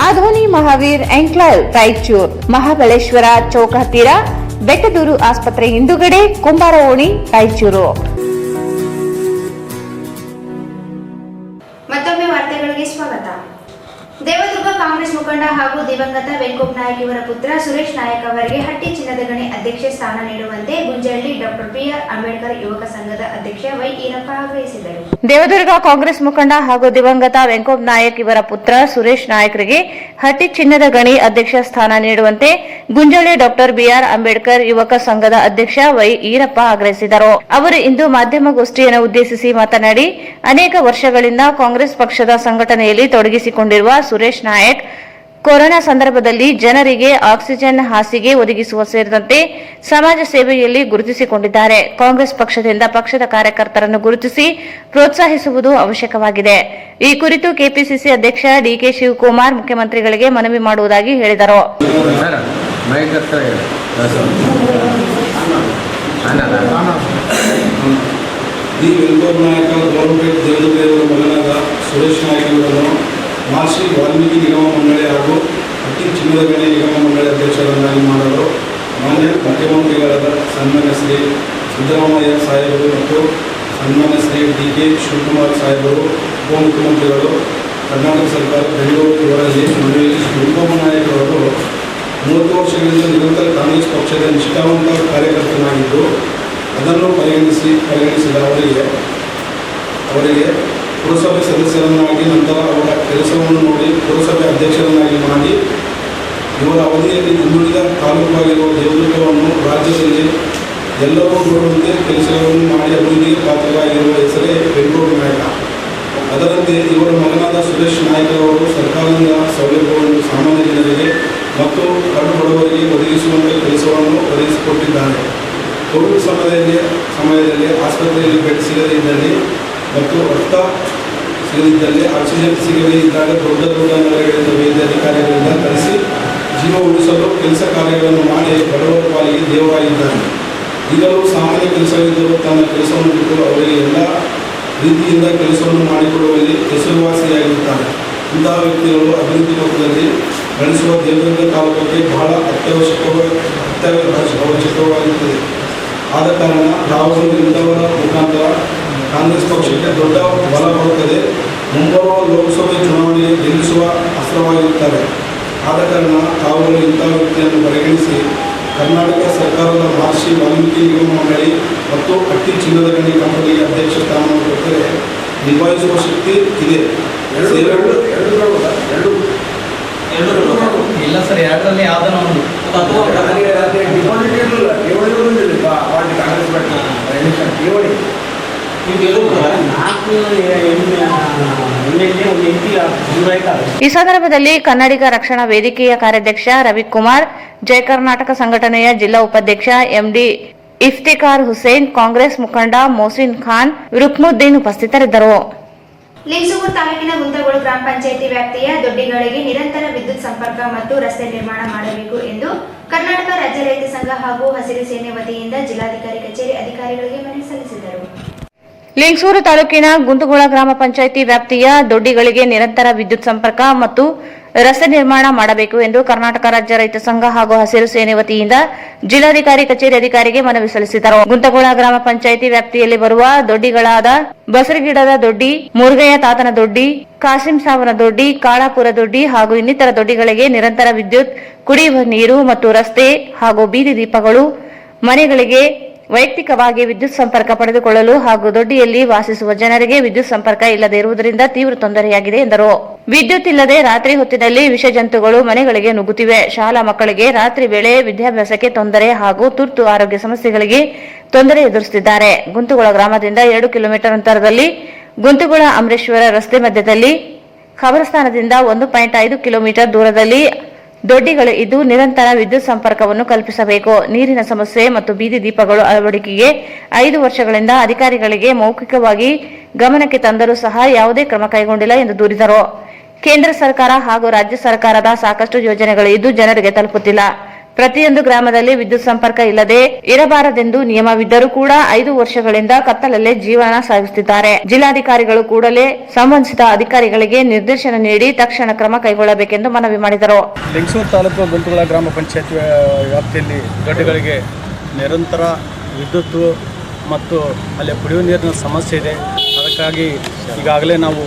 ಆಧುನಿ ಮಹಾವೀರ್ ಎನ್ಕ್ಲೇವ್ ರಾಯಚೂರ್, ಮಹಾಬಲೇಶ್ವರ ಚೌಕ ಹತ್ತಿರ, ಬೆಟ್ಟದೂರು ಆಸ್ಪತ್ರೆ ಹಿಂದುಗಡೆ, ಕುಂಬಾರ ಓಣಿ, ರಾಯಚೂರು. ಮತ್ತೊಮ್ಮೆ ವಾರ್ತೆಗಳಿಗೆ ಸ್ವಾಗತ. ದೇವದುರ್ಗ ಕಾಂಗ್ರೆಸ್ ಮುಖಂಡ ಹಾಗೂ ದಿವಂಗತ ವೆಂಕಪ್ಪ ನಾಯಕ್ ಇವರ ಪುತ್ರ ಸುರೇಶ್ ನಾಯಕ್ ಅವರಿಗೆ ಹಟ್ಟಿ ಚಿನ್ನದ ಗಣಿ ಅಧ್ಯಕ್ಷ ಸ್ಥಾನ ನೀಡುವಂತೆ ಗುಂಜಳ್ಳಿ ಡಾಕ್ಟರ್ BR ಅಂಬೇಡ್ಕರ್ ಯುವಕ ಸಂಘದ ಅಧ್ಯಕ್ಷ ವೈ ಈರಪ್ಪ ಆಗ್ರಹಿಸಿದರು. ದೇವದುರ್ಗ ಕಾಂಗ್ರೆಸ್ ಮುಖಂಡ ಹಾಗೂ ದಿವಂಗತ ವೆಂಕಪ್ಪ ನಾಯಕ್ ಇವರ ಪುತ್ರ ಸುರೇಶ್ ನಾಯಕ್ರಿಗೆ ಹಟ್ಟಿ ಚಿನ್ನದ ಗಣಿ ಅಧ್ಯಕ್ಷ ಸ್ಥಾನ ನೀಡುವಂತೆ ಗುಂಜಳ್ಳಿ ಡಾಕ್ಟರ್ BR ಅಂಬೇಡ್ಕರ್ ಯುವಕ ಸಂಘದ ಅಧ್ಯಕ್ಷ ವೈ ಈರಪ್ಪ ಆಗ್ರಹಿಸಿದರು. ಅವರು ಇಂದು ಮಾಧ್ಯಮಗೋಷ್ಠಿಯನ್ನು ಉದ್ದೇಶಿಸಿ ಮಾತನಾಡಿ, ಅನೇಕ ವರ್ಷಗಳಿಂದ ಕಾಂಗ್ರೆಸ್ ಪಕ್ಷದ ಸಂಘಟನೆಯಲ್ಲಿ ತೊಡಗಿಸಿಕೊಂಡಿರುವ ಸುರೇಶ್ ನಾಯಕ್ ಕೊರೋನಾ ಸಂದರ್ಭದಲ್ಲಿ ಜನರಿಗೆ ಆಕ್ಸಿಜನ್ ಹಾಸಿಗೆ ಒದಗಿಸುವ ಸೇರಿದಂತೆ ಸಮಾಜ ಸೇವೆಯಲ್ಲಿ ಗುರುತಿಸಿಕೊಂಡಿದ್ದಾರೆ. ಕಾಂಗ್ರೆಸ್ ಪಕ್ಷದಿಂದ ಪಕ್ಷದ ಕಾರ್ಯಕರ್ತರನ್ನು ಗುರುತಿಸಿ ಪ್ರೋತ್ಸಾಹಿಸುವುದು ಅವಶ್ಯಕವಾಗಿದೆ. ಈ ಕುರಿತು ಕೆಪಿಸಿಸಿ ಅಧ್ಯಕ್ಷ ಡಿಕೆ ಶಿವಕುಮಾರ್ ಮುಖ್ಯಮಂತ್ರಿಗಳಿಗೆ ಮನವಿ ಮಾಡುವುದಾಗಿ ಹೇಳಿದರು. ದಿ ವೆಲ್ಕೋಮ್ ನಾಯಕ ಗೌರವಪೇಟ್ ದೇವದುರ್ಗಯವರ ಮಗನಾದ ಸುರೇಶ್ ನಾಯಕ್ ಅವರನ್ನು ಮಹರ್ಷಿ ವಾಲ್ಮೀಕಿ ನಿಗಮ ಮಂಡಳಿ ಹಾಗೂ ಅತಿ ಚಿನ್ನದ ಗಣಿ ನಿಗಮ ಮಂಡಳಿ ಅಧ್ಯಕ್ಷರನ್ನಾಗಿ ಮಾಡಲು ಮಾನ್ಯ ಮುಖ್ಯಮಂತ್ರಿಗಳಾದ ಸನ್ಮಾನ್ಯ ಶ್ರೀ ಸಿದ್ದರಾಮಯ್ಯ ಸಾಹೇಬರು ಮತ್ತು ಸನ್ಮಾನ್ಯ ಶ್ರೀ ಡಿಕೆ ಶಿವಕುಮಾರ್ ಸಾಹೇಬರು ಉಪಮುಖ್ಯಮಂತ್ರಿಗಳು ಕರ್ನಾಟಕ ಸರ್ಕಾರ ಬೆಂಗಳೂರು ಇವರಲ್ಲಿ ಮನವಿಯಲ್ಲಿ ವೆಲ್ಕೋಮ್ ನಾಯಕ್ ಅವರು 30 ವರ್ಷಗಳಿಂದ ನಿರಂತರ ಕಾಂಗ್ರೆಸ್ ಪಕ್ಷದ ನಿಷ್ಠಾವಂತ ಕಾರ್ಯಕರ್ತನಾಗಿದ್ದು ಅದನ್ನು ಪರಿಗಣಿಸಿದ ಅವರಿಗೆ ಪುರಸಭೆ ಸದಸ್ಯರನ್ನಾಗಿ ನಂತರ ಅವರ ಕೆಲಸವನ್ನು ನೋಡಿ ಪುರಸಭೆ ಅಧ್ಯಕ್ಷರನ್ನಾಗಿ ಮಾಡಿ ಇವರ ಅವಧಿಯಲ್ಲಿ ಹಿಂದುಳಿದ ತಾಲೂಕಾಗಿರುವ ದೇವದುರ್ಗವನ್ನು ರಾಜ್ಯದಲ್ಲಿ ಎಲ್ಲರೂ ನೋಡುವಂತೆ ಕೆಲಸಗಳನ್ನು ಮಾಡಿ ಅಭಿವೃದ್ಧಿಗೆ ಪಾತ್ರರಾಗಿರುವ ಹೆಸರೇ ವೆಂಕೋಟ ನಾಯಕ. ಅದರಂತೆ ಇವರ ಮಗನಾದ ಸುರೇಶ್ ನಾಯಕ ಅವರು ಸರ್ಕಾರದಿಂದ ಸೌಲಭ್ಯವನ್ನು ಸಾಮಾನ್ಯ ಜನರಿಗೆ ಮತ್ತು ಕಡು ಬಡವರಿಗೆ ಒದಗಿಸುವಂಥ ಕೆಲಸವನ್ನು ಒದಗಿಸಿಕೊಟ್ಟಿದ್ದಾರೆ. ಕೋವಿಡ್ ಸಮಯದಲ್ಲಿ ಆಸ್ಪತ್ರೆಯಲ್ಲಿ ಬೆಡ್ ಸಿಗದೇ ಇದ್ದಲ್ಲಿ ಮತ್ತು ರಕ್ತ ಸಿಗದಿದ್ದಲ್ಲಿ ಆಕ್ಸಿಜನ್ ಸಿಗದೇ ಇದ್ದಾಗ ದೊಡ್ಡ ನಗರಗಳಿಂದ ವೈದ್ಯ ಅಧಿಕಾರಿಗಳಿಂದ ಕರೆಸಿ ಜೀವ ಉಳಿಸಲು ಕೆಲಸ ಕಾರ್ಯಗಳನ್ನು ಮಾಡಿ ಬಡವರ ಪಾಲಿಗೆ ದೇವರಾಗಿದ್ದಾರೆ. ಈಗಲೂ ಸಾಮಾನ್ಯ ಕೆಲಸವಿದ್ದರೂ ತನ್ನ ಕೆಲಸವನ್ನು ಬಿಟ್ಟು ಅವರಿಗೆ ಎಲ್ಲ ರೀತಿಯಿಂದ ಕೆಲಸವನ್ನು ಮಾಡಿಕೊಡುವಲ್ಲಿ ಹೆಸರುವಾಸಿಯಾಗಿರುತ್ತಾರೆ. ಇಂತಹ ವ್ಯಕ್ತಿಗಳು ಅಭಿವೃದ್ಧಿ ಪಥದಲ್ಲಿ ನಡೆಸುವ ದೇವದುರ್ಗ ತಾಲೂಕಕ್ಕೆ ಬಹಳ ಅವಶ್ಯಕವಾಗಿರುತ್ತದೆ. ಆದ ಕಾರಣ ರಾಹುಲ್ ಇಂಥವರ ಮುಖಾಂತರ ಕಾಂಗ್ರೆಸ್ ಪಕ್ಷಕ್ಕೆ ದೊಡ್ಡ ಬಲ ಬರುತ್ತದೆ. ಮುಂಬರುವ ಲೋಕಸಭೆ ಚುನಾವಣೆಗೆ ಗೆಲ್ಲಿಸುವ ಅಸ್ತ್ರವಾಗಿರುತ್ತಾರೆ. ಆದ ಕಾರಣ ತಾವುಗಳು ಇಂತಹ ವ್ಯಕ್ತಿಯನ್ನು ಪರಿಗಣಿಸಿ ಕರ್ನಾಟಕ ಸರ್ಕಾರದ ಮಹರ್ಷಿ ವಾಲ್ಮೀಕಿ ನಿಗಮ ಮಂಡಳಿ ಮತ್ತು ಅಟ್ಟಿ ಚಿನ್ನದ ಗಣಿ ಕಂಪನಿಗೆ ಅಧ್ಯಕ್ಷ ಸ್ಥಾನವನ್ನು ಕೊಟ್ಟರೆ ನಿಭಾಯಿಸುವ ಶಕ್ತಿ ಇದೆ. ಇಲ್ಲ ಸರ್, ಎರಡರಲ್ಲಿ ಯಾವುದೋ ಒಂದು ಈ ಸಂದರ್ಭದಲ್ಲಿ ಕನ್ನಡಿಗ ರಕ್ಷಣಾ ವೇದಿಕೆಯ ಕಾರ್ಯಾಧ್ಯಕ್ಷ ರವಿಕುಮಾರ್, ಜಯ ಕರ್ನಾಟಕ ಸಂಘಟನೆಯ ಜಿಲ್ಲಾ ಉಪಾಧ್ಯಕ್ಷ ಎಂಡಿ ಇಫ್ತಿಕಾರ್ ಹುಸೇನ್, ಕಾಂಗ್ರೆಸ್ ಮುಖಂಡ ಮೊಹಸಿನ್ ಖಾನ್, ರುಕ್ನುದ್ದೀನ್ ಉಪಸ್ಥಿತರಿದ್ದರು. ಲಿಂಗಸೂರು ತಾಲೂಕಿನ ಗುಂತಗೋಳು ಗ್ರಾಮ ಪಂಚಾಯಿತಿ ವ್ಯಾಪ್ತಿಯ ದೊಡ್ಡಿಗಳಿಗೆ ನಿರಂತರ ವಿದ್ಯುತ್ ಸಂಪರ್ಕ ಮತ್ತು ರಸ್ತೆ ನಿರ್ಮಾಣ ಮಾಡಬೇಕು ಎಂದು ಕರ್ನಾಟಕ ರಾಜ್ಯ ರೈತ ಸಂಘ ಹಾಗೂ ಹಸಿರು ಸೇನೆ ವತಿಯಿಂದ ಜಿಲ್ಲಾಧಿಕಾರಿ ಕಚೇರಿ ಅಧಿಕಾರಿಗಳಿಗೆ ಮನವಿ ಸಲ್ಲಿಸಿದರು. ಲಿಂಗಸೂರು ತಾಲೂಕಿನ ಗುಂತಗೋಳ ಗ್ರಾಮ ಪಂಚಾಯಿತಿ ವ್ಯಾಪ್ತಿಯ ದೊಡ್ಡಿಗಳಿಗೆ ನಿರಂತರ ವಿದ್ಯುತ್ ಸಂಪರ್ಕ ಮತ್ತು ರಸ್ತೆ ನಿರ್ಮಾಣ ಮಾಡಬೇಕು ಎಂದು ಕರ್ನಾಟಕ ರಾಜ್ಯ ರೈತ ಸಂಘ ಹಾಗೂ ಹಸಿರು ಸೇನೆ ವತಿಯಿಂದ ಜಿಲ್ಲಾಧಿಕಾರಿ ಕಚೇರಿ ಅಧಿಕಾರಿಗೆ ಮನವಿ ಸಲ್ಲಿಸಿದರು. ಗುಂತಗೋಳ ಗ್ರಾಮ ಪಂಚಾಯಿತಿ ವ್ಯಾಪ್ತಿಯಲ್ಲಿ ಬರುವ ದೊಡ್ಡಿಗಳಾದ ಬಸರಗಿಡದ ದೊಡ್ಡಿ, ಮುರುಗಯ್ಯ ತಾತನ ದೊಡ್ಡಿ, ಕಾಸಿಂ ಸಾವನ ದೊಡ್ಡಿ, ಕಾಳಾಪುರ ದೊಡ್ಡಿ ಹಾಗೂ ಇನ್ನಿತರ ದೊಡ್ಡಿಗಳಿಗೆ ನಿರಂತರ ವಿದ್ಯುತ್, ಕುಡಿಯುವ ನೀರು ಮತ್ತು ರಸ್ತೆ ಹಾಗೂ ಬೀದಿ ದೀಪಗಳು, ಮನೆಗಳಿಗೆ ವೈಯಕ್ತಿಕವಾಗಿ ವಿದ್ಯುತ್ ಸಂಪರ್ಕ ಪಡೆದುಕೊಳ್ಳಲು ಹಾಗೂ ದೊಡ್ಡಿಯಲ್ಲಿ ವಾಸಿಸುವ ಜನರಿಗೆ ವಿದ್ಯುತ್ ಸಂಪರ್ಕ ಇಲ್ಲದೆ ಇರುವುದರಿಂದ ತೀವ್ರ ತೊಂದರೆಯಾಗಿದೆ ಎಂದರು. ವಿದ್ಯುತ್ ಇಲ್ಲದೆ ರಾತ್ರಿ ಹೊತ್ತಿನಲ್ಲಿ ವಿಷ ಜಂತುಗಳು ಮನೆಗಳಿಗೆ ನುಗ್ಗುತ್ತಿವೆ. ಶಾಲಾ ಮಕ್ಕಳಿಗೆ ರಾತ್ರಿ ವೇಳೆ ವಿದ್ಯಾಭ್ಯಾಸಕ್ಕೆ ತೊಂದರೆ ಹಾಗೂ ತುರ್ತು ಆರೋಗ್ಯ ಸಮಸ್ಯೆಗಳಿಗೆ ತೊಂದರೆ ಎದುರಿಸುತ್ತಿದ್ದಾರೆ. ಗುಂತಗೋಳ ಗ್ರಾಮದಿಂದ 2 ಕಿಲೋಮೀಟರ್ ಅಂತರದಲ್ಲಿ ಗುಂತಗೋಳ ಅಮರೇಶ್ವರ ರಸ್ತೆ ಮಧ್ಯದಲ್ಲಿ ಖಬರಸ್ಥಾನದಿಂದ 1.5 ಕಿಲೋಮೀಟರ್ ದೂರದಲ್ಲಿ ದೊಡ್ಡಿಗಳು ಇದ್ದು ನಿರಂತರ ವಿದ್ಯುತ್ ಸಂಪರ್ಕವನ್ನು ಕಲ್ಪಿಸಬೇಕು. ನೀರಿನ ಸಮಸ್ಯೆ ಮತ್ತು ಬೀದಿ ದೀಪಗಳು ಅಳವಡಿಕೆಗೆ 5 ವರ್ಷಗಳಿಂದ ಅಧಿಕಾರಿಗಳಿಗೆ ಮೌಖಿಕವಾಗಿ ಗಮನಕ್ಕೆ ತಂದರೂ ಸಹ ಯಾವುದೇ ಕ್ರಮ ಕೈಗೊಂಡಿಲ್ಲ ಎಂದು ದೂರಿದರು. ಕೇಂದ್ರ ಸರ್ಕಾರ ಹಾಗೂ ರಾಜ್ಯ ಸರ್ಕಾರದ ಸಾಕಷ್ಟು ಯೋಜನೆಗಳು ಇದ್ದು ಜನರಿಗೆ ತಲುಪುತ್ತಿಲ್ಲ. ಪ್ರತಿಯೊಂದು ಗ್ರಾಮದಲ್ಲಿ ವಿದ್ಯುತ್ ಸಂಪರ್ಕ ಇಲ್ಲದೆ ಇರಬಾರದೆಂದು ನಿಯಮವಿದ್ದರೂ ಕೂಡ 5 ವರ್ಷಗಳಿಂದ ಕತ್ತಲಲ್ಲೇ ಜೀವನ ಸಾಗಿಸುತ್ತಿದ್ದಾರೆ. ಜಿಲ್ಲಾಧಿಕಾರಿಗಳು ಕೂಡಲೇ ಸಂಬಂಧಿಸಿದ ಅಧಿಕಾರಿಗಳಿಗೆ ನಿರ್ದೇಶನ ನೀಡಿ ತಕ್ಷಣ ಕ್ರಮ ಕೈಗೊಳ್ಳಬೇಕೆಂದು ಮನವಿ ಮಾಡಿದರು. ಲಿಂಗಸೂರು ತಾಲೂಕು ಗುಂತಗೋಳ ಗ್ರಾಮ ಪಂಚಾಯತ್ ವ್ಯಾಪ್ತಿಯಲ್ಲಿ ದೊಡ್ಡಿಗಳಿಗೆ ನಿರಂತರ ವಿದ್ಯುತ್ ಮತ್ತು ಅಲ್ಲಿ ಕುಡಿಯುವ ನೀರಿನ ಸಮಸ್ಯೆ ಇದೆ. ಅದಕ್ಕಾಗಿ ಈಗಾಗಲೇ ನಾವು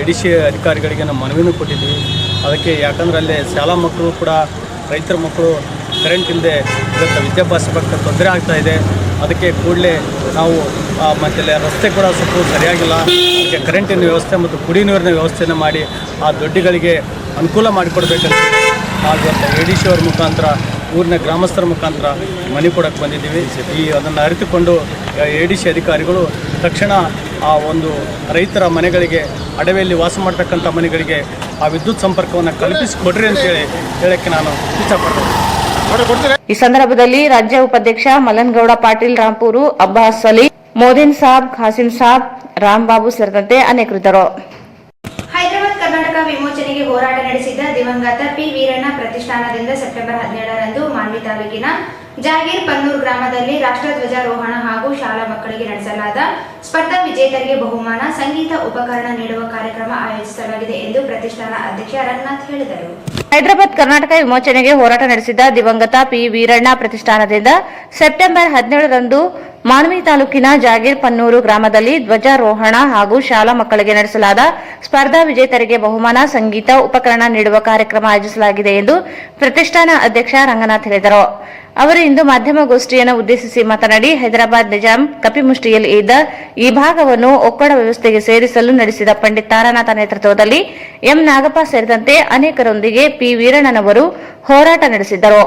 ಎಡಿಸಿ ಅಧಿಕಾರಿಗಳಿಗೆ ನಾವು ಮನವಿನೂ ಕೊಟ್ಟಿದ್ದೀವಿ. ಅದಕ್ಕೆ ಯಾಕಂದರೆ ಅಲ್ಲಿ ಶಾಲಾ ಮಕ್ಕಳು ಕೂಡ ರೈತರ ಮಕ್ಕಳು ಕರೆಂಟ್ ಇಲ್ಲದೆ ಇವತ್ತು ವಿದ್ಯಾಭ್ಯಾಸ ಬಗ್ಗೆ ತೊಂದರೆ ಆಗ್ತಾ ಇದೆ. ಅದಕ್ಕೆ ಕೂಡಲೇ ನಾವು ಮತ್ತು ರಸ್ತೆ ಕೂಡ ಸ್ವಲ್ಪ ಸರಿಯಾಗಿಲ್ಲ. ಅದಕ್ಕೆ ಕರೆಂಟಿನ ವ್ಯವಸ್ಥೆ ಮತ್ತು ಕುಡಿಯುವ ನೀರಿನ ವ್ಯವಸ್ಥೆಯನ್ನು ಮಾಡಿ ಆ ದೊಡ್ಡಿಗಳಿಗೆ ಅನುಕೂಲ ಮಾಡಿಕೊಡ್ಬೇಕಂತ ಹಾಗೂ ಎಡಿಸಿ ಅವ್ರ ಮುಖಾಂತರ ಊರಿನ ಗ್ರಾಮಸ್ಥರ ಮುಖಾಂತರ ಮನೆ ಕೊಡೋಕ್ಕೆ ಬಂದಿದ್ದೀವಿ. ಅದನ್ನು ಅರಿತುಕೊಂಡು ಎಡಿಸಿ ಅಧಿಕಾರಿಗಳು ತಕ್ಷಣ ಆ ಒಂದು ರೈತರ ಮನೆಗಳಿಗೆ, ಅಡವಿಯಲ್ಲಿ ವಾಸ ಮಾಡ್ತಕ್ಕಂಥ ಮನೆಗಳಿಗೆ ಆ ವಿದ್ಯುತ್ ಸಂಪರ್ಕವನ್ನು ಕಲ್ಪಿಸಿಕೊಡ್ರಿ ಅಂತೇಳಿ ಹೇಳಕ್ಕೆ ನಾನು ಇಷ್ಟಪಡ್ತೇನೆ. ಈ ಸಂದರ್ಭದಲ್ಲಿ ರಾಜ್ಯ ಉಪಾಧ್ಯಕ್ಷ ಮಲ್ಲನಗೌಡ ಪಾಟೀಲ್ ರಾಂಪೂರು, ಅಬ್ಬಾಸ್ ಅಲಿ, ಮೋದಿನ್ ಸಾಬ್, ಖಾಸಿಂ ಸಾಬ್, ರಾಂಬಾಬು ಸೇರಿದಂತೆ ಅನೇಕರಿದ್ದರು. ಹೈದರಾಬಾದ್ ಕರ್ನಾಟಕ ವಿಮೋಚನೆಗೆ ಹೋರಾಟ ನಡೆಸಿದ್ದ ದಿವಂಗತ ಪಿ ವೀರಣ್ಣ ಪ್ರತಿಷ್ಠಾನದಿಂದ ಸೆಪ್ಟೆಂಬರ್ 17ರಂದು ಮಾನ್ವಿ ತಾಲೂಕಿನ ಜಾಗೀರ್ ಪನ್ನೂರ್ ಗ್ರಾಮದಲ್ಲಿ ರಾಷ್ಟ್ರಧ್ವಜಾರೋಹಣ ಹಾಗೂ ಶಾಲಾ ಮಕ್ಕಳಿಗೆ ನಡೆಸಲಾದ ಸ್ಪರ್ಧಾ ವಿಜೇತರಿಗೆ ಬಹುಮಾನ, ಸಂಗೀತ ಉಪಕರಣ ನೀಡುವ ಕಾರ್ಯಕ್ರಮ ಆಯೋಜಿಸಲಾಗಿದೆ ಎಂದು ಪ್ರತಿಷ್ಠಾನ ಅಧ್ಯಕ್ಷ ರಂಗನಾಥ್ ಹೇಳಿದರು. ಹೈದರಾಬಾದ್ ಕರ್ನಾಟಕ ವಿಮೋಚನೆಗೆ ಹೋರಾಟ ನಡೆಸಿದ್ದ ದಿವಂಗತ ಪಿ ವೀರಣ್ಣ ಪ್ರತಿಷ್ಠಾನದಿಂದ ಸೆಪ್ಟೆಂಬರ್ 17ರಂದು ಮಾನ್ವಿ ತಾಲೂಕಿನ ಜಾಗೀರ್ ಪನ್ನೂರು ಗ್ರಾಮದಲ್ಲಿ ಧ್ವಜಾರೋಹಣ ಹಾಗೂ ಶಾಲಾ ಮಕ್ಕಳಿಗೆ ನಡೆಸಲಾದ ಸ್ಪರ್ಧಾ ವಿಜೇತರಿಗೆ ಬಹುಮಾನ, ಸಂಗೀತ ಉಪಕರಣ ನೀಡುವ ಕಾರ್ಯಕ್ರಮ ಆಯೋಜಿಸಲಾಗಿದೆ ಎಂದು ಪ್ರತಿಷ್ಠಾನ ಅಧ್ಯಕ್ಷ ರಂಗನಾಥ್ ಹೇಳಿದರು. ಅವರು ಇಂದು ಮಾಧ್ಯಮಗೋಷ್ಠಿಯನ್ನು ಉದ್ದೇಶಿಸಿ ಮಾತನಾಡಿ, ಹೈದರಾಬಾದ್ ನಿಜಾಂ ಕಪಿಮುಷ್ಟಿಯಲ್ಲಿ ಇದ್ದ ಈ ಭಾಗವನ್ನು ಒಕ್ಕಡ ವ್ಯವಸ್ಥೆಗೆ ಸೇರಿಸಲು ನಡೆಸಿದ ಪಂಡಿತ್ ತಾರಾನಾಥ ನೇತೃತ್ವದಲ್ಲಿ ಎಂ ನಾಗಪ್ಪ ಸೇರಿದಂತೆ ಅನೇಕರೊಂದಿಗೆ ಪಿ ವೀರಣ್ಣನವರು ಹೋರಾಟ ನಡೆಸಿದ್ದರು.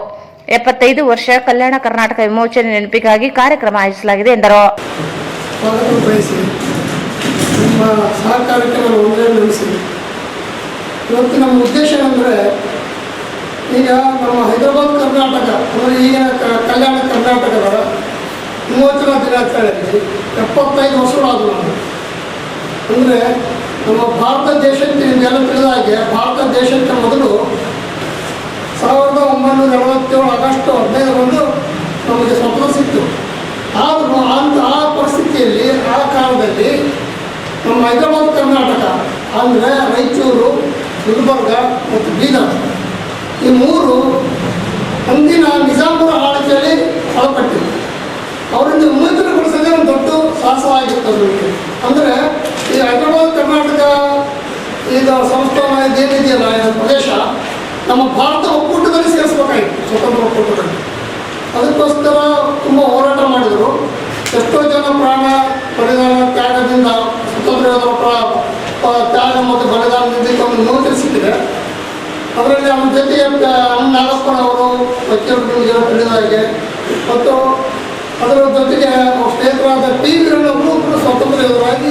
75 ವರ್ಷ ಕಲ್ಯಾಣ ಕರ್ನಾಟಕ ವಿಮೋಚನೆ ನೆನಪಿಗಾಗಿ ಕಾರ್ಯಕ್ರಮ ಆಯೋಜಿಸಲಾಗಿದೆ ಎಂದರು. ನಿಮ್ಮ ಸಹಕಾರಕ್ಕೆ ನಾನು ಒಂದೇ ನೆನೆಸಿ, ಇವತ್ತು ನಮ್ಮ ಉದ್ದೇಶ ಅಂದರೆ ಈಗ ನಮ್ಮ ಹೈದರಾಬಾದ್ ಕರ್ನಾಟಕ ಅಂದರೆ ಈಗಿನ ಕಲ್ಯಾಣ ಕರ್ನಾಟಕದ ವಿಮೋಚನಾ ದಿನಾಚರಣೆಯಲ್ಲಿ 75 ವರ್ಷಗಳಾದವು. ಅಂದರೆ ನಮ್ಮ ಭಾರತ ದೇಶಕ್ಕೆ ನಿಮಗೆಲ್ಲ ತಿಳಿದ ಹಾಗೆ ಭಾರತ ದೇಶಕ್ಕೆ ಮೊದಲು 1947 ಆಗಸ್ಟ್ 15ರಂದು ನಮಗೆ ಸ್ವತಂತ್ರ ಸಿಕ್ತು. ಆದರೂ ಆ ಪರಿಸ್ಥಿತಿಯಲ್ಲಿ ಆ ಕಾಲದಲ್ಲಿ ನಮ್ಮ ಹೈದರಾಬಾದ್ ಕರ್ನಾಟಕ ಅಂದರೆ ರಾಯಚೂರು, ಗುಲ್ಬರ್ಗ ಮತ್ತು ಬೀದರ್ ಈ ಮೂರು ಅಂದಿನ ನಿಜಾಮರ ಆಳ್ವಿಕೆಯಲ್ಲಿ ಒಳಪಟ್ಟಿವೆ. ಅವರಿಂದ ವಿಮೋಚನೆಗೊಳಿಸೋದೇ ಒಂದು ದೊಡ್ಡ ಸಾಹಸವಾಗಿತ್ತು. ಅಂದರೆ ಈ ಹೈದರಾಬಾದ್ ಕರ್ನಾಟಕ ಈಗ ಸಂಸ್ಥಾನ ಇದೇನಿದೆಯಲ್ಲ ಈ ಪ್ರದೇಶ ನಮ್ಮ ಭಾರತ ಒಕ್ಕೂಟದಲ್ಲಿ ಸೇರಿಸ್ಬೇಕಾಗಿತ್ತು, ಸ್ವತಂತ್ರ ಒಕ್ಕೂಟದಲ್ಲಿ. ಅದಕ್ಕೋಸ್ಕರ ತುಂಬ ಹೋರಾಟ ಮಾಡಿದರು. ಎಷ್ಟೋ ಜನ ಪ್ರಾಣ ಬಲಿದಾನ ತ್ಯಾಗದಿಂದ ಸ್ವತಂತ್ರ ತ್ಯಾಗ ಮತ್ತು ಬಲಿದಾನದಿಂದ ಒಂದು ವಿಮೋಚನೆ ಸಿಕ್ಕಿದೆ. ಅದರಲ್ಲಿ ಅವನ ಜೊತೆಗೆ ನಾಗಪ್ಪನವರು ವಕೀಲರು ತಿಳಿದ ಹಾಗೆ ಮತ್ತು ಅದರ ಜೊತೆಗೆ ಸ್ನೇಹಿತರಾದ ಪಿ ವೀರಣ್ಣವರು ಕೂಡ ಸ್ವತಂತ್ರ ಯೋಧರಾಗಿ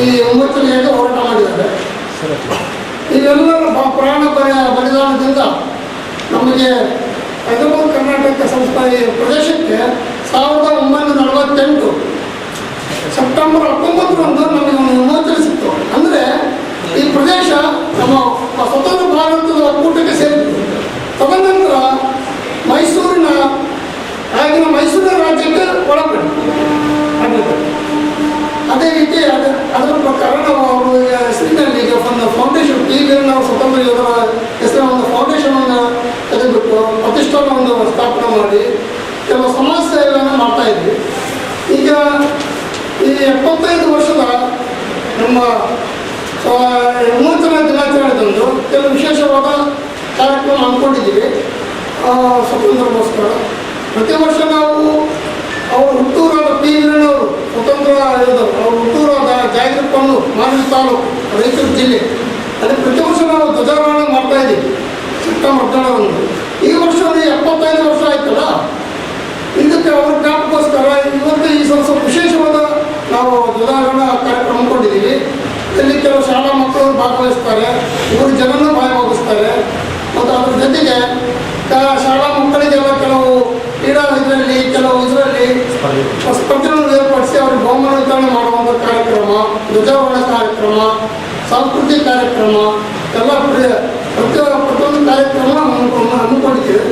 ಈ ವಿಮೋಚನೆಗೆ ಹೋರಾಟ ಮಾಡಿದ್ದಾರೆ. ಇವೆಲ್ಲರ ಪ್ರಾಣ ಬಲಿದಾನದಿಂದ ನಮಗೆ ಹೈದರಾಬಾದ್ ಕರ್ನಾಟಕ ಸಂಸ್ಥೆ ಈ ಪ್ರದೇಶಕ್ಕೆ 1948 ಸೆಪ್ಟೆಂಬರ್ 19ರಂದು ನಮಗೆ ಒಂದು ವಿಮೋಚನೆ ಸಿಕ್ತು. ಅಂದರೆ ಈ ಪ್ರದೇಶ ನಮ್ಮ ಸ್ವತಂತ್ರ ಭಾರತದ ಒಕ್ಕೂಟಕ್ಕೆ ಸೇರಿತು. ತದನಂತರ ಮೈಸೂರಿನ ಆಗಿನ ಮೈಸೂರಿನ ರಾಜ್ಯಕ್ಕೆ ಒಳಪಡಿತು. ಅದೇ ರೀತಿ ಅದರ ಪ್ರಕಾರ ನಾವು ಅವರು ಹೆಸರಿನಲ್ಲಿ ಈಗ ಒಂದು ಫೌಂಡೇಶನ್ ಈಗ ನಾವು ಸ್ವತಂತ್ರ ಯೋಧರ ಹೆಸರಿನ ಒಂದು ಫೌಂಡೇಶನನ್ನು ತೆಗೆದುಬಿಟ್ಟು ಪ್ರತಿಷ್ಠಾನವನ್ನು ಸ್ಥಾಪನೆ ಮಾಡಿ ಕೆಲವು ಸಮಾಜ ಸೇವೆಯನ್ನು ಮಾಡ್ತಾ ಇದ್ವಿ. ಈಗ ಈ 75 ವರ್ಷದ ನಮ್ಮ ವಿಮೋಚನಾ ದಿನಾಚರಣೆದಂದು ಕೆಲವು ವಿಶೇಷವಾದ ಕಾರ್ಯಕ್ರಮ ಅಂದ್ಕೊಂಡಿದ್ದೀವಿ ಸ್ವತಂತ್ರಗೋಸ್ಕರ. ಪ್ರತಿ ವರ್ಷ ನಾವು ಅವರು ಹುಟ್ಟೂರಾದ ಪಿ ವೀರಣ್ಣವರು ಸ್ವತಂತ್ರ ಯೋಧರು, ಅವರು ಹುಟ್ಟೂರಾದ ಜಾಗೀರ್ ಪನ್ನೂರು, ಮಾನ್ವಿ ತಾಲೂಕು, ರಾಯಚೂರು ಜಿಲ್ಲೆ, ಅಲ್ಲಿ ಪ್ರತಿ ವರ್ಷ ನಾವು ಧ್ವಜಾರೋಹಣ ಮಾಡ್ತಾ ಇದ್ದೀವಿ ಸೆಪ್ಟೆಂಬರ್ 17ರಂದು. ಈ ವರ್ಷ 75 ವರ್ಷ ಆಯ್ತಲ್ಲ, ಇದಕ್ಕೆ ಅವ್ರ ಜ್ಞಾಪಕೋಸ್ಕರ ಇವತ್ತು ಈ ಸ್ವಲ್ಪ ವಿಶೇಷವಾದ ನಾವು ಧ್ವಜಾರೋಹಣ ಕಾರ್ಯಕ್ರಮ ಹಮ್ಮಿಕೊಂಡಿದ್ದೀವಿ. ಇಲ್ಲಿ ಕೆಲವು ಶಾಲಾ ಮಕ್ಕಳು ಭಾಗವಹಿಸ್ತಾರೆ, 3 ಜನನೂ ಭಾಗವಹಿಸ್ತಾರೆ. ಮತ್ತು ಅದ್ರ ಜೊತೆಗೆ ಶಾಲಾ ಮಕ್ಕಳಿಗೆಲ್ಲ ಕೆಲವು ಕ್ರೀಡಾ ಇದರಲ್ಲಿ ಕೆಲವು ಇದರಲ್ಲಿ ಸ್ಪರ್ಧೆಗಳನ್ನು ಏರ್ಪಡಿಸಿ ಅವ್ರಿಗೆ ಬಹುಮಾನ ವಿತರಣೆ ಮಾಡುವಂಥ ಕಾರ್ಯಕ್ರಮ, ಧ್ವಜಾರೋಹಣ ಕಾರ್ಯಕ್ರಮ, ಸಾಂಸ್ಕೃತಿಕ ಕಾರ್ಯಕ್ರಮ ಎಲ್ಲ ಪ್ರತಿಯೊಂದು ಕಾರ್ಯಕ್ರಮ ಹಮ್ಮಿಕೊಂಡಿದ್ದೀವಿ.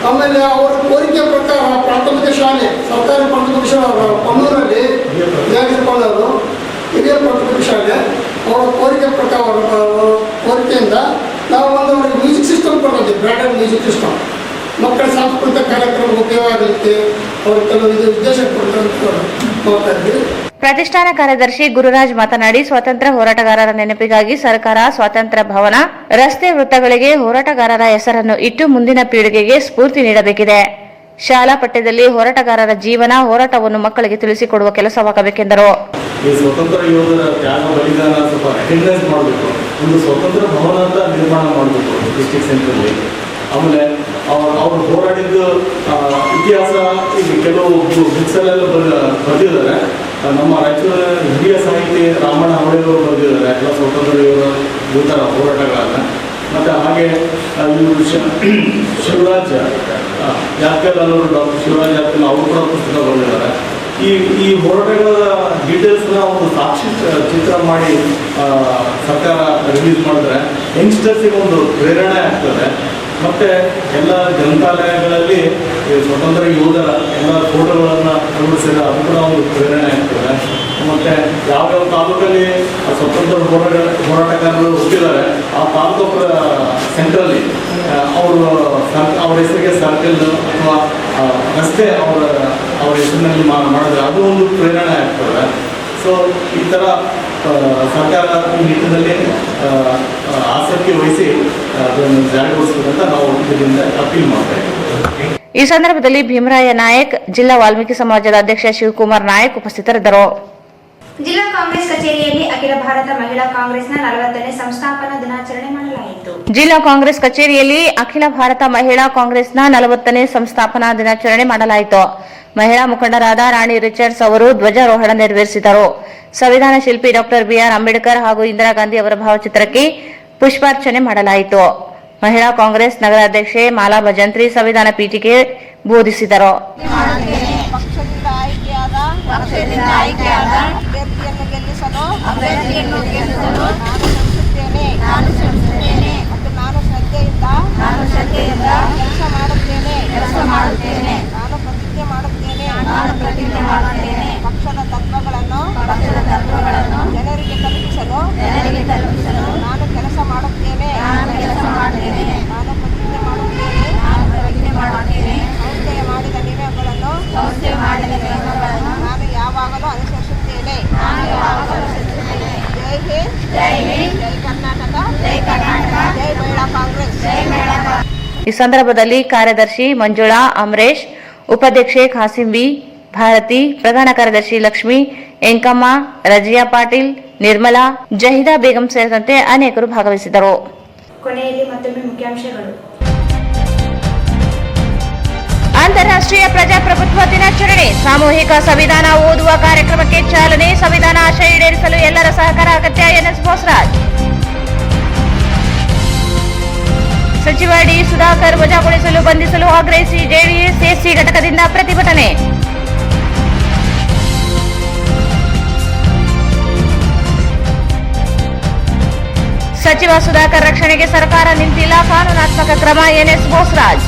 ಆಮೇಲೆ ಅವರ ಕೋರಿಕೆ ಪ್ರಕಾರ ಪ್ರಾಥಮಿಕ ಶಾಲೆ, ಸರ್ಕಾರಿ ಪ್ರಾಥಮಿಕ ಶಾಲೆ ಪನ್ನೂರಲ್ಲಿ ಜಾಗೀರ್ ಪನ್ನೂರು ಹಿರಿಯ ಪ್ರಾಥಮಿಕ ಶಾಲೆ, ಅವರ ಕೋರಿಕೆ ಪ್ರಕಾರ ಕೋರಿಕೆಯಿಂದ ನಾವು ಒಂದು ಅವ್ರಿಗೆ ಮ್ಯೂಸಿಕ್ ಸಿಸ್ಟಮ್ ಕೊಟ್ಟಿದ್ದೀವಿ, ಬ್ರ್ಯಾಂಡೆಡ್ ಮ್ಯೂಸಿಕ್ ಸಿಸ್ಟಮ್. ಮಕ್ಕಳ ಸಾಂಸ್ಕೃತಿಕ ಕಾರ್ಯಕ್ರಮ ಉಪಯೋಗಕ್ಕೆ ಅವರು ಕೆಲವು ಉದ್ದೇಶ ಮಾಡ್ತಾ ಇದ್ವಿ. ಪ್ರತಿಷ್ಠಾನ ಕಾರ್ಯದರ್ಶಿ ಗುರುರಾಜ್ ಮಾತನಾಡಿ, ಸ್ವಾತಂತ್ರ್ಯ ಹೋರಾಟಗಾರರ ನೆನಪಿಗಾಗಿ ಸರ್ಕಾರ ಸ್ವಾತಂತ್ರ್ಯ ಭವನ, ರಸ್ತೆ, ವೃತ್ತಗಳಿಗೆ ಹೋರಾಟಗಾರರ ಹೆಸರನ್ನು ಇಟ್ಟು ಮುಂದಿನ ಪೀಳಿಗೆಗೆ ಸ್ಫೂರ್ತಿ ನೀಡಬೇಕಿದೆ. ಶಾಲಾ ಪಠ್ಯದಲ್ಲಿ ಹೋರಾಟಗಾರರ ಜೀವನ, ಹೋರಾಟವನ್ನು ಮಕ್ಕಳಿಗೆ ತಿಳಿಸಿಕೊಡುವ ಕೆಲಸವಾಗಬೇಕೆಂದರು. ಈ ಸ್ವತಂತ್ರ ಯೋಧರ ತ್ಯಾಗ ಬಲಿದಾನ ಸ್ವಲ್ಪ ರೆಕಗ್ನೈಸ್ ಮಾಡಬೇಕು. ಒಂದು ಸ್ವತಂತ್ರ ಭವನ ಅಂತ ನಿರ್ಮಾಣ ಮಾಡಬೇಕು ಡಿಸ್ಟ್ರಿಕ್ಟ್ ಸೆಂಟ್ರಲ್ಲಿ. ಆಮೇಲೆ ಅವರು ಹೋರಾಡಿದ್ದು ಇತಿಹಾಸ ಈಗ ಕೆಲವು ಬುಕ್ಸಲ್ಲೆಲ್ಲ ಬರೆದಿದ್ದಾರೆ. ನಮ್ಮ ರಾಯಚೂರು ಹಿರಿಯ ಸಾಹಿತಿ ರಾಮಣ್ಣ ಅವಳಿಯವರು ಬರೆದಿದ್ದಾರೆ ಎಲ್ಲ ಸ್ವಾತಂತ್ರ್ಯ ಯುವತರ ಹೋರಾಟಗಳನ್ನು. ಮತ್ತು ಹಾಗೆ ಇವರು ಶಿವರಾಜ್ ಯಾತ್ಕಲ್ ಅವರು ಡಾಕ್ಟರ್ ಶಿವರಾಜ್ ಯಾತ್ಕಲ್ ಅವರು ಕೂಡ ಪುಸ್ತಕ ಬರೆದಿದ್ದಾರೆ. ಈ ಹೋರಾಟಗಳ ಡೀಟೇಲ್ಸ್ನ ಒಂದು ಸಾಕ್ಷಿ ಚಿತ್ರ ಮಾಡಿ ಸರ್ಕಾರ ರಿಲೀಸ್ ಮಾಡಿದ್ರೆ ಯಂಗ್ಸ್ಟರ್ಸಿಗೆ ಒಂದು ಪ್ರೇರಣೆ ಆಗ್ತದೆ. ಮತ್ತು ಎಲ್ಲ ಗ್ರಂಥಾಲಯಗಳಲ್ಲಿ ಸ್ವತಂತ್ರ ಯೋಧರ ಎಲ್ಲ ಫೋಟೋಗಳನ್ನು ಅಳವಡಿಸಿದ್ರೆ ಅದು ಕೂಡ ಒಂದು ಪ್ರೇರಣೆ ಆಗ್ತದೆ. ಮತ್ತು ಯಾವ್ಯಾವ ತಾಲೂಕಲ್ಲಿ ಸ್ವತಂತ್ರ ಹೋರಾಟಗಾರರು ಹುಟ್ಟಿದ್ದಾರೆ ಆ ತಾಲೂಕು ಸೆಂಟ್ರಲ್ಲಿ ಅವ್ರ ಹೆಸರಿಗೆ ಸರ್ಕಲ್ ಅಥವಾ ರಸ್ತೆ ಅವರ ಹೆಸರಿನಲ್ಲಿ ಮಾಡಿದ್ರೆ ಅದು ಒಂದು ಪ್ರೇರಣೆ ಆಗ್ತದೆ. ಸೊ ಈ ಥರ ಸರ್ಕಾರ ಈ ನಿಟ್ಟಿನಲ್ಲಿ ಆಸಕ್ತಿ ವಹಿಸಿ ಅದನ್ನು ಜಾರಿಗೊಳಿಸಬೇಕಂತ ನಾವು ಇದರಿಂದ ಅಪೀಲ್ ಮಾಡ್ತಾ ಇದ್ದೀವಿ. ಈ ಸಂದರ್ಭದಲ್ಲಿ ಭೀಮರಾಯ ನಾಯಕ್, ಜಿಲ್ಲಾ ವಾಲ್ಮೀಕಿ ಸಮಾಜದ ಅಧ್ಯಕ್ಷ ಶಿವಕುಮಾರ್ ನಾಯಕ್ ಉಪಸ್ಥಿತರಿದ್ದರು. ಜಿಲ್ಲಾ ಕಾಂಗ್ರೆಸ್ ಕಚೇರಿಯಲ್ಲಿ ಅಖಿಲ ಭಾರತ ಮಹಿಳಾ ಕಾಂಗ್ರೆಸ್ನ 40ನೇ ಸಂಸ್ಥಾಪನಾ ದಿನಾಚರಣೆ ಮಾಡಲಾಯಿತು. ಜಿಲ್ಲಾ ಕಾಂಗ್ರೆಸ್ ಕಚೇರಿಯಲ್ಲಿ ಅಖಿಲ ಭಾರತ ಮಹಿಳಾ ಕಾಂಗ್ರೆಸ್ನ 40ನೇ ಸಂಸ್ಥಾಪನಾ ದಿನಾಚರಣೆ ಮಾಡಲಾಯಿತು. ಮಹಿಳಾ ಮುಖಂಡರಾದ ರಾಣಿ ರಿಚರ್ಡ್ಸ್ ಅವರು ಧ್ವಜಾರೋಹಣ ನೆರವೇರಿಸಿದರು. ಸಂವಿಧಾನ ಶಿಲ್ಪಿ ಡಾಕ್ಟರ್ ಬಿಆರ್ ಅಂಬೇಡ್ಕರ್ ಹಾಗೂ ಇಂದಿರಾ ಗಾಂಧಿ ಅವರ ಭಾವಚಿತ್ರಕ್ಕೆ ಪುಷ್ಪಾರ್ಚನೆ ಮಾಡಲಾಯಿತು. ಮಹಿಳಾ ಕಾಂಗ್ರೆಸ್ ನಗರ ಅಧ್ಯಕ್ಷೆ ಮಾಲಾ ಭಜಂತ್ರಿ ಸಂವಿಧಾನ ಪೀಠಿಕೆ ಬೋಧಿಸಿದರು. ಪಕ್ಷದಿಂದ ಆಯ್ಕೆಯಾದ ಅಭ್ಯರ್ಥಿಯನ್ನು ಗೆಲ್ಲಿಸಲು ನಾನು ಶ್ರಮಿಸುತ್ತೇನೆ ಮತ್ತು ನಾನು ಶ್ರದ್ಧೆಯಿಂದ ಕೆಲಸ ಮಾಡುತ್ತೇನೆ. ನಾನು ಪ್ರತಿಜ್ಞೆ ಮಾಡುತ್ತೇನೆ. ಪಕ್ಷದ ತತ್ವಗಳನ್ನು ಜನರಿಗೆ ತಲುಪಿಸಲು ನಾನು ಕೆಲಸ ಮಾಡುತ್ತೇನೆ. ನಾನು ಪ್ರತಿಜ್ಞೆ ಮಾಡುತ್ತೇನೆ. ಸಂಸ್ಥೆಯ ಮಾಡಿದ ನಿಯಮಗಳನ್ನು ನಾನು ಯಾವಾಗಲೂ ಅನುಸರಿಸುತ್ತೇನೆ. ಜೈ ಹಿಂದ್, ಜೈ ಕರ್ನಾಟಕ, ಜೈ ಮಹಿಳಾ ಕಾಂಗ್ರೆಸ್. ಈ ಸಂದರ್ಭದಲ್ಲಿ ಕಾರ್ಯದರ್ಶಿ ಮಂಜುಳಾ, ಅಮರೇಶ್, ಉಪಾಧ್ಯಕ್ಷೆ ಖಾಸಿಂಬಿ, ಭಾರತಿ, ಪ್ರಧಾನ ಕಾರ್ಯದರ್ಶಿ ಲಕ್ಷ್ಮಿ, ಎಂಕಮ್ಮ, ರಜಿಯಾ ಪಾಟೀಲ್, ನಿರ್ಮಲಾ, ಜಹಿದಾ ಬೇಗಂ ಸೇರಿದಂತೆ ಅನೇಕರು ಭಾಗವಹಿಸಿದರು. ಕೊನೆಯಲ್ಲಿ ಮತ್ತೊಮ್ಮೆ ಮುಖ್ಯಾಂಶಗಳು. ಅಂತಾರಾಷ್ಟ್ರೀಯ ಪ್ರಜಾಪ್ರಭುತ್ವ ದಿನಾಚರಣೆ, ಸಾಮೂಹಿಕ ಸಂವಿಧಾನ ಓದುವ ಕಾರ್ಯಕ್ರಮಕ್ಕೆ ಚಾಲನೆ. ಸಂವಿಧಾನ ಆಶಯ ಈಡೇರಿಸಲು ಎಲ್ಲರ ಸಹಕಾರ ಅಗತ್ಯ. ಎನ್ಎಸ್ ಬೋಸರಾಜ್. ಸಚಿವ ಡಿ ಸುಧಾಕರ್ ವಜಾಗೊಳಿಸಲು ಬಂಧಿಸಲು ಆಗ್ರಹಿಸಿ ಜೆಡಿಎಸ್ ಎಸ್ಸಿ ಘಟಕದಿಂದ ಪ್ರತಿಭಟನೆ. ಸಚಿವ ಸುಧಾಕರ್ ರಕ್ಷಣೆಗೆ ಸರ್ಕಾರ ನಿಂತಿಲ್ಲ, ಕಾನೂನಾತ್ಮಕ ಕ್ರಮ. ಎನ್ಎಸ್ ಬೋಸರಾಜ್.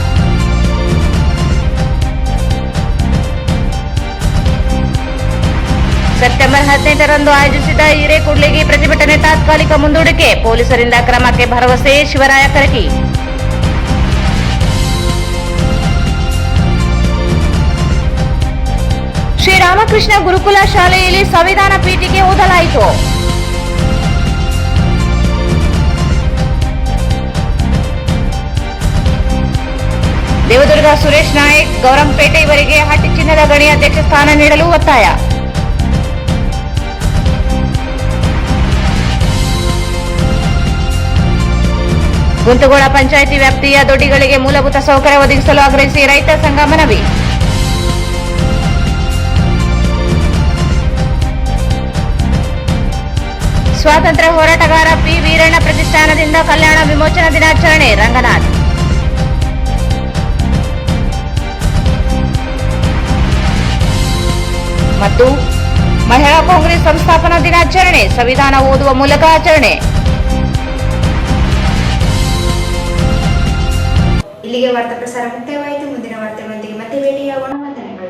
ಸೆಪ್ಟೆಂಬರ್ 18ರಂದು ಆಯೋಜಿಸಿದ ಹಿರೇಕುಡ್ಲಿಗಿ ಪ್ರತಿಭಟನೆ ತಾತ್ಕಾಲಿಕ ಮುಂದೂಡಿಕೆ, ಪೊಲೀಸರಿಂದ ಕ್ರಮಕ್ಕೆ ಭರವಸೆ. ಶಿವರಾಯ ಕರಗಿ. ಶ್ರೀರಾಮಕೃಷ್ಣ ಗುರುಕುಲ ಶಾಲೆಯಲ್ಲಿ ಸಂವಿಧಾನ ಪೀಠಿಕೆ ಓದಲಾಯಿತು. ದೇವದುರ್ಗ ಸುರೇಶ್ ನಾಯಕ್, ಗೌರಂಪೇಟೆ ಇವರಿಗೆ ಹಟ್ಟಿ ಚಿನ್ನದ ಗಣಿ ಅಧ್ಯಕ್ಷ ಸ್ಥಾನ ನೀಡಲು ಒತ್ತಾಯ. ಗುಂತಗೋಳ ಪಂಚಾಯಿತಿ ವ್ಯಾಪ್ತಿಯ ದೊಡ್ಡಿಗಳಿಗೆ ಮೂಲಭೂತ ಸೌಕರ್ಯ ಒದಗಿಸಲು ಆಗ್ರಹಿಸಿ ರೈತ ಸಂಘ ಮನವಿ. ಸ್ವಾತಂತ್ರ್ಯ ಹೋರಾಟಗಾರ ಪಿ ವೀರಣ್ಣ ಪ್ರತಿಷ್ಠಾನದಿಂದ ಕಲ್ಯಾಣ ವಿಮೋಚನಾ ದಿನಾಚರಣೆ. ರಂಗನಾಥ್. ಮತ್ತು ಮಹಿಳಾ ಕಾಂಗ್ರೆಸ್ ಸಂಸ್ಥಾಪನಾ ದಿನಾಚರಣೆ, ಸಂವಿಧಾನ ಓದುವ ಮೂಲಕ ಆಚರಣೆ. ಇಲ್ಲಿಗೆ ವಾರ್ತಾ ಪ್ರಸಾರ ಮುಕ್ತಾಯವಾಯಿತು. ಮುಂದಿನ ವಾರ್ತೆಗಳೊಂದಿಗೆ ಮತ್ತೆ ಭೇಟಿಯಾಗೋಣ. ವಂದನೆಗಳು.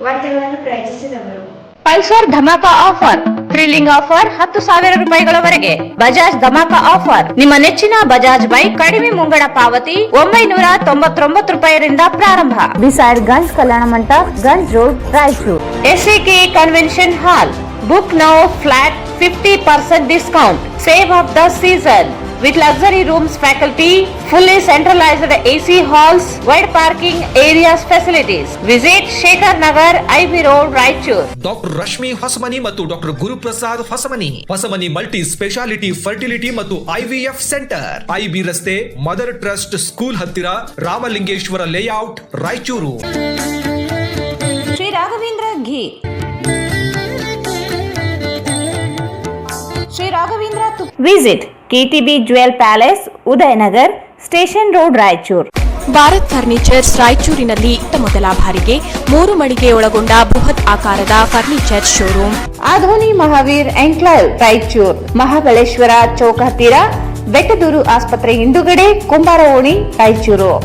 ವಾರ್ತೆಗಳನ್ನು ಪ್ರಾಯೋಜಿಸಿದವರು ಪಲ್ಸರ್ ಧಮಾಕ ಆಫರ್, ಥ್ರಿಲ್ಲಿಂಗ್ ಆಫರ್ 10,000 ರೂಪಾಯಿಗಳವರೆಗೆ. ಬಜಾಜ್ ಧಮಾಕ ಆಫರ್, ನಿಮ್ಮ ನೆಚ್ಚಿನ ಬಜಾಜ್ ಬೈಕ್ ಕಡಿಮೆ ಮುಂಗಡ ಪಾವತಿ 999 ರೂಪಾಯಿರಿಂದ ಪ್ರಾರಂಭ. Beside Ganj Kalyana Mantapa, Ganj road, Raichur. SCK convention hall. Book now, flat 50% discount. Save of the season. with luxury rooms, faculty, fully centralized AC halls, wide parking areas, facilities. Visit Shekhar Nagar, IB Road, Raichur. Doctor Rashmi Hosamani ಮತ್ತು doctor Guruprasad Hosamani, Hosamani multi speciality fertility ಮತ್ತು IVF centre, IB ರಸ್ತೆ, mother trust school ಹತ್ತಿರ, Ramalingeshwara layout, Raichur. Shri Raghavendra ghee, Shri Raghavendra visit KTB Jewel Palace, Udayanagar, station road, Raichur. Bharat furnitures ರಾಯಚೂರಿನಲ್ಲಿ ಮೊದಲ ಬಾರಿಗೆ 3 ಮಳಿಗೆ ಒಳಗೊಂಡ ಬೃಹತ್ ಆಕಾರದ furniture showroom. Adoni Mahaveer enclave, Raichur. Mahabaleshwara ಚೌಕ ಹತ್ತಿರ, ಬೆಟ್ಟದೂರು ಆಸ್ಪತ್ರೆ ಹಿಂದುಗಡೆ, ಕುಂಬಾರ ಓಣಿ, ರಾಯಚೂರು.